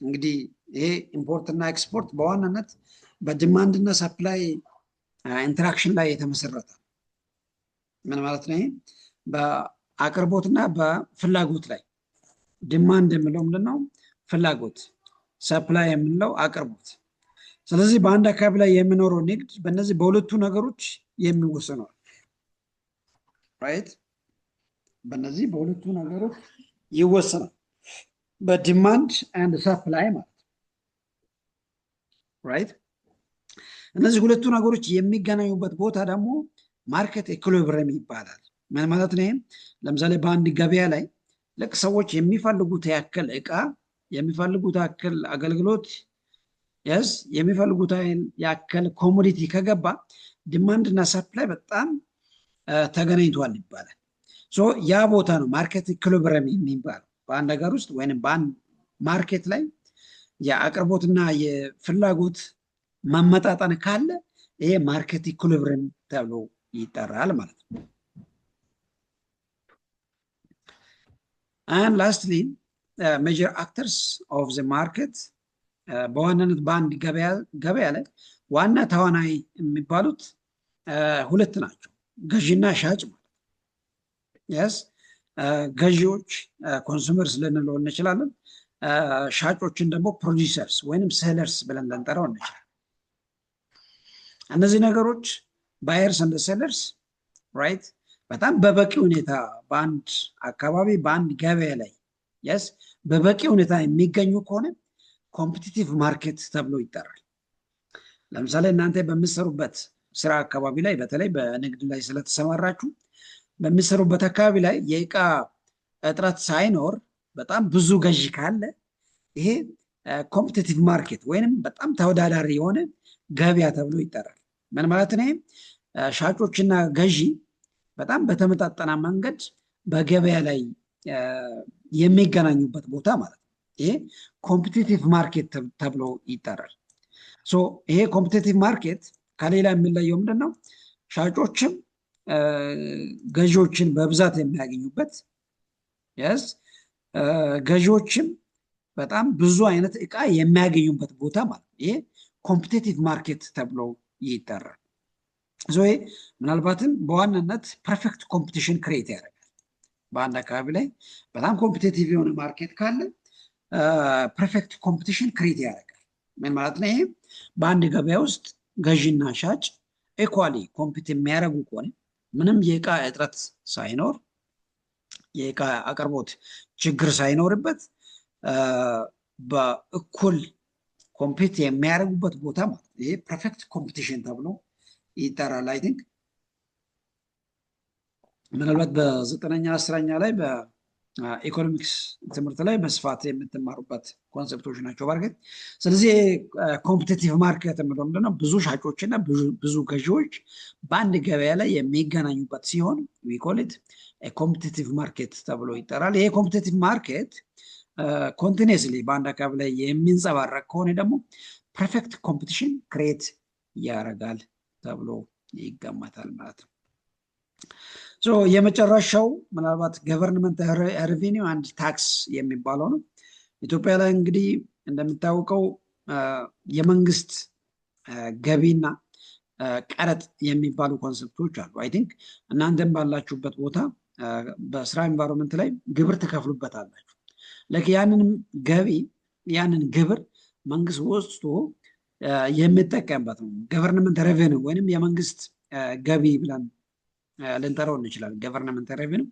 እንግዲህ ይሄ ኢምፖርት እና ኤክስፖርት በዋናነት በዲማንድ እና ሰፕላይ ኢንተራክሽን ላይ የተመሰረተ ምን ማለት ነው? ይሄ በአቅርቦትና በፍላጎት ላይ ዲማንድ የምለው ምንድነው? ፍላጎት፣ ሰፕላይ የምንለው አቅርቦት። ስለዚህ በአንድ አካባቢ ላይ የሚኖረው ንግድ በእነዚህ በሁለቱ ነገሮች የሚወሰነው ራይት። በእነዚህ በሁለቱ ነገሮች ይወሰናል። በዲማንድ ኤንድ ሰፕላይ ማለት ራይት። እነዚህ ሁለቱ ነገሮች የሚገናኙበት ቦታ ደግሞ ማርኬት ኢኩሊብሪየም ይባላል። ምን ማለት ነው? ለምሳሌ በአንድ ገበያ ላይ ልክ ሰዎች የሚፈልጉት ያክል እቃ፣ የሚፈልጉት ያክል አገልግሎት የስ የሚፈልጉት ያክል ኮሞዲቲ ከገባ ዲማንድ እና ሰፕላይ በጣም ተገናኝቷል ይባላል። ያ ቦታ ነው ማርኬት ኢኩሊብሪየም የሚባለው። በአንድ ሀገር ውስጥ ወይም በአንድ ማርኬት ላይ የአቅርቦትና የፍላጎት ማመጣጠን ካለ ይሄ ማርኬት ኢኩሊብሪየም ተብሎ ይጠራል ማለት ነው። and lastly major actors of the market በዋናነት በአንድ ገበያ ላይ ዋና ተዋናይ የሚባሉት ሁለት ናቸው፣ ገዢና ሻጭ ማለት yes ገዢዎች ኮንሱመርስ ልንለው እንችላለን። ሻጮችን ደግሞ ፕሮዲውሰርስ ወይንም ሴለርስ ብለን ልንጠራው እንችላለን። እነዚህ ነገሮች ባየርስ እንደ ሴለርስ ራይት በጣም በበቂ ሁኔታ በአንድ አካባቢ በአንድ ገበያ ላይ yes በበቂ ሁኔታ የሚገኙ ከሆነ ኮምፒቲቲቭ ማርኬት ተብሎ ይጠራል። ለምሳሌ እናንተ በምትሰሩበት ስራ አካባቢ ላይ በተለይ በንግድ ላይ ስለተሰማራችሁ በምትሰሩበት አካባቢ ላይ የእቃ እጥረት ሳይኖር በጣም ብዙ ገዢ ካለ ይሄ ኮምፒቲቲቭ ማርኬት ወይንም በጣም ተወዳዳሪ የሆነ ገበያ ተብሎ ይጠራል። ምን ማለት ነው? ሻጮችና ገዢ በጣም በተመጣጠነ መንገድ በገበያ ላይ የሚገናኙበት ቦታ ማለት ነው። ይሄ ኮምፒቲቲቭ ማርኬት ተብሎ ይጠራል። ይሄ ኮምፒቲቲቭ ማርኬት ከሌላ የሚለየው ምንድነው? ሻጮችም ገዢዎችን በብዛት የሚያገኙበት yes ገዢዎችም በጣም ብዙ አይነት እቃ የሚያገኙበት ቦታ ማለት ነው። ይሄ ኮምፒቲቲቭ ማርኬት ተብሎ ይጠራል። ምናልባትም በዋናነት ፐርፌክት ኮምፒቲሽን ክሬት ያደርጋል። በአንድ አካባቢ ላይ በጣም ኮምፒቲቲቭ የሆነ ማርኬት ካለ ፐርፌክት ኮምፒቲሽን ክሬት ያደርጋል። ምን ማለት ነው? ይሄ በአንድ ገበያ ውስጥ ገዢና ሻጭ ኢኳሊ ኮምፒት የሚያደርጉ ከሆነ ምንም የእቃ እጥረት ሳይኖር የእቃ አቅርቦት ችግር ሳይኖርበት በእኩል ኮምፒት የሚያደርጉበት ቦታ ማለት ይሄ ፐርፌክት ኮምፒቲሽን ተብሎ ይጠራል። አይ ቲንክ ምናልባት በ9ኛ 10ኛ ላይ በኢኮኖሚክስ ትምህርት ላይ በስፋት የምትማሩበት ኮንሰፕቶች ናቸው በርግጥ። ስለዚህ ኮምፒቲቲቭ ማርኬት የምለው ምንድነው? ብዙ ሻጮችና ብዙ ገዢዎች በአንድ ገበያ ላይ የሚገናኙበት ሲሆን ዊ ኮል ኢት ኮምፒቲቲቭ ማርኬት ተብሎ ይጠራል። ይሄ ኮምፒቲቲቭ ማርኬት ኮንቲኒስሊ በአንድ አካባቢ ላይ የሚንጸባረቅ ከሆነ ደግሞ ፐርፌክት ኮምፒቲሽን ክሬት ያደርጋል ተብሎ ይገመታል ማለት ነው። የመጨረሻው ምናልባት ገቨርንመንት ሬቬኒው አንድ ታክስ የሚባለው ነው። ኢትዮጵያ ላይ እንግዲህ እንደሚታወቀው የመንግስት ገቢና ቀረጥ የሚባሉ ኮንሰፕቶች አሉ። አይ ቲንክ እናንተም ባላችሁበት ቦታ በስራ ኤንቫይሮንመንት ላይ ግብር ትከፍሉበታላችሁ። ያንን ግብር መንግስት ወስዶ የሚጠቀምበት ነው። ገቨርንመንት ሬቬኒው ወይንም የመንግስት ገቢ ብለን ልንጠራው እንችላለን። ገቨርንመንት ሬቬኒው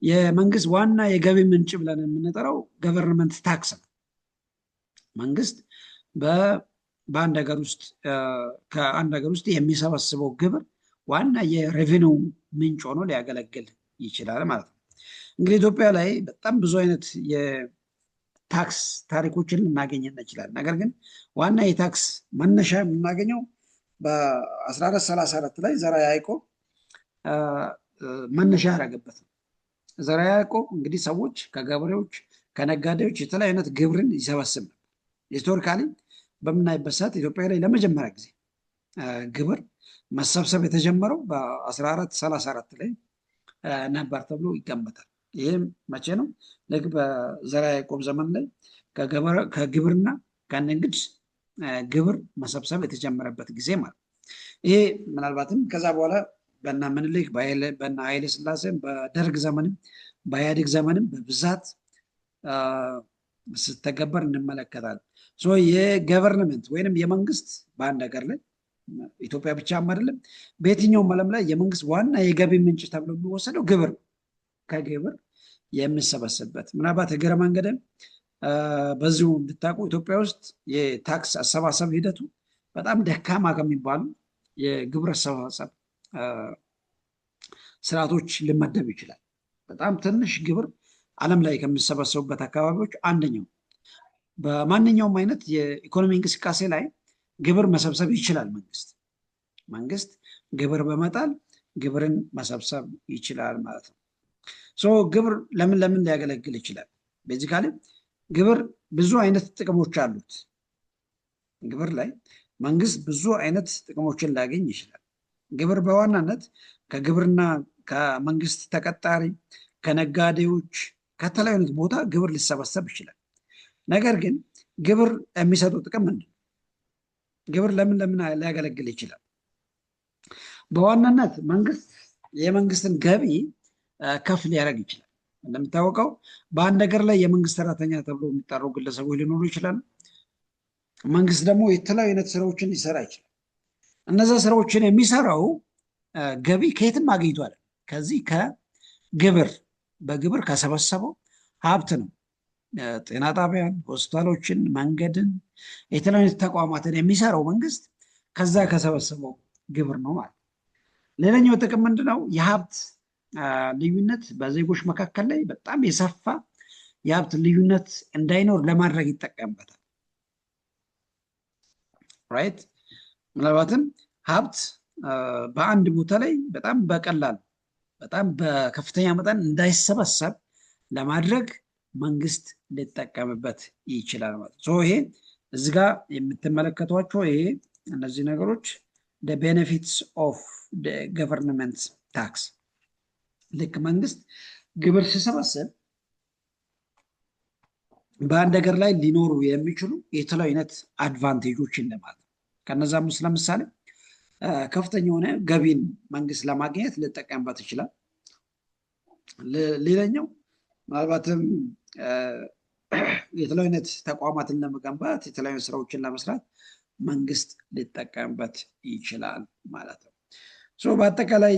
የመንግስት ዋና የገቢ ምንጭ ብለን የምንጠራው ገቨርንመንት ታክስ ነው። መንግስት በአንድ ሀገር ውስጥ ከአንድ ሀገር ውስጥ የሚሰበስበው ግብር ዋና የሬቬኒው ምንጭ ሆኖ ሊያገለግል ይችላል ማለት ነው። እንግዲህ ኢትዮጵያ ላይ በጣም ብዙ አይነት የታክስ ታሪኮችን ልናገኝ እንችላለን። ነገር ግን ዋና የታክስ መነሻ የምናገኘው በ1434 ላይ ዘርዓ ያዕቆብ መነሻ ያደረገበት ነው። ዘርዓ ያዕቆብ እንግዲህ ሰዎች ከገበሬዎች ከነጋዴዎች የተለያዩ አይነት ግብርን ይሰበስብ ነበር። ሂስቶሪካሊ በምናይበት ሰዓት ኢትዮጵያ ላይ ለመጀመሪያ ጊዜ ግብር መሰብሰብ የተጀመረው በ1434 ላይ ነበር ተብሎ ይገመታል። ይህም መቼ ነው? ልክ በዘርዓ ያዕቆብ ዘመን ላይ ከግብርና ከንግድ ግብር መሰብሰብ የተጀመረበት ጊዜ ማለት ነው። ይሄ ምናልባትም ከዛ በኋላ በእነ ምኒልክ በእነ ኃይለ ሥላሴ በደርግ ዘመንም በኢህአዴግ ዘመንም በብዛት ስተገበር እንመለከታለን። የገቨርንመንት ወይንም የመንግስት በአንድ ሀገር ላይ ኢትዮጵያ ብቻም አይደለም በየትኛውም ዓለም ላይ የመንግስት ዋና የገቢ ምንጭ ተብሎ የሚወሰደው ግብር ነው። ከግብር የሚሰበሰብበት ምናልባት እግረ መንገድም በዚሁ እንድታውቁ ኢትዮጵያ ውስጥ የታክስ አሰባሰብ ሂደቱ በጣም ደካማ ከሚባሉ የግብር አሰባሰብ ስርዓቶች ሊመደብ ይችላል። በጣም ትንሽ ግብር ዓለም ላይ ከሚሰበሰቡበት አካባቢዎች አንደኛው። በማንኛውም አይነት የኢኮኖሚ እንቅስቃሴ ላይ ግብር መሰብሰብ ይችላል መንግስት ግብር በመጣል ግብርን መሰብሰብ ይችላል ማለት ነው። ግብር ለምን ሊያገለግል ይችላል? ቤዚካሊ ግብር ብዙ አይነት ጥቅሞች አሉት። ግብር ላይ መንግስት ብዙ አይነት ጥቅሞችን ሊያገኝ ይችላል። ግብር በዋናነት ከግብርና ከመንግስት ተቀጣሪ ከነጋዴዎች ከተለያዩ አይነት ቦታ ግብር ሊሰበሰብ ይችላል። ነገር ግን ግብር የሚሰጠው ጥቅም ምንድን ነው? ግብር ለምን ሊያገለግል ይችላል? በዋናነት መንግስት የመንግስትን ገቢ ከፍ ሊያደርግ ይችላል። እንደሚታወቀው በአንድ ሀገር ላይ የመንግስት ሰራተኛ ተብሎ የሚጠሩ ግለሰቦች ሊኖሩ ይችላሉ። መንግስት ደግሞ የተለያዩ አይነት ስራዎችን ሊሰራ ይችላል። እነዛ ስራዎችን የሚሰራው ገቢ ከየትም አግኝቷል። ከዚህ በግብር ከሰበሰበው ሀብት ነው። ጤና ጣቢያን፣ ሆስፒታሎችን፣ መንገድን፣ የተለያዩ ተቋማትን የሚሰራው መንግስት ከዛ ከሰበሰበው ግብር ነው ማለት። ሌላኛው ጥቅም ምንድነው? የሀብት ልዩነት በዜጎች መካከል ላይ በጣም የሰፋ የሀብት ልዩነት እንዳይኖር ለማድረግ ይጠቀምበታል። ራይት። ምናልባትም ሀብት በአንድ ቦታ ላይ በጣም በቀላል በጣም በከፍተኛ መጠን እንዳይሰበሰብ ለማድረግ መንግስት ሊጠቀምበት ይችላል ማለት ነው። ይሄ እዚህ ጋር የምትመለከቷቸው እነዚህ ነገሮች the benefits of the government tax። ልክ መንግስት ግብር ሲሰበስብ በአንድ ሀገር ላይ ሊኖሩ የሚችሉ የተለያዩ አይነት አድቫንቴጆችን ለማለት ነው። ከነዛም ውስጥ ለምሳሌ ከፍተኛ የሆነ ገቢን መንግስት ለማግኘት ሊጠቀምበት ይችላል። ሌላኛው ምናልባትም የተለያዩ አይነት ተቋማትን ለመገንባት የተለያዩ ስራዎችን ለመስራት መንግስት ሊጠቀምበት ይችላል ማለት ነው። በአጠቃላይ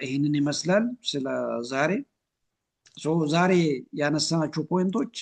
ይህንን ይመስላል ስለ ዛሬ ያነሳናቸው ፖይንቶች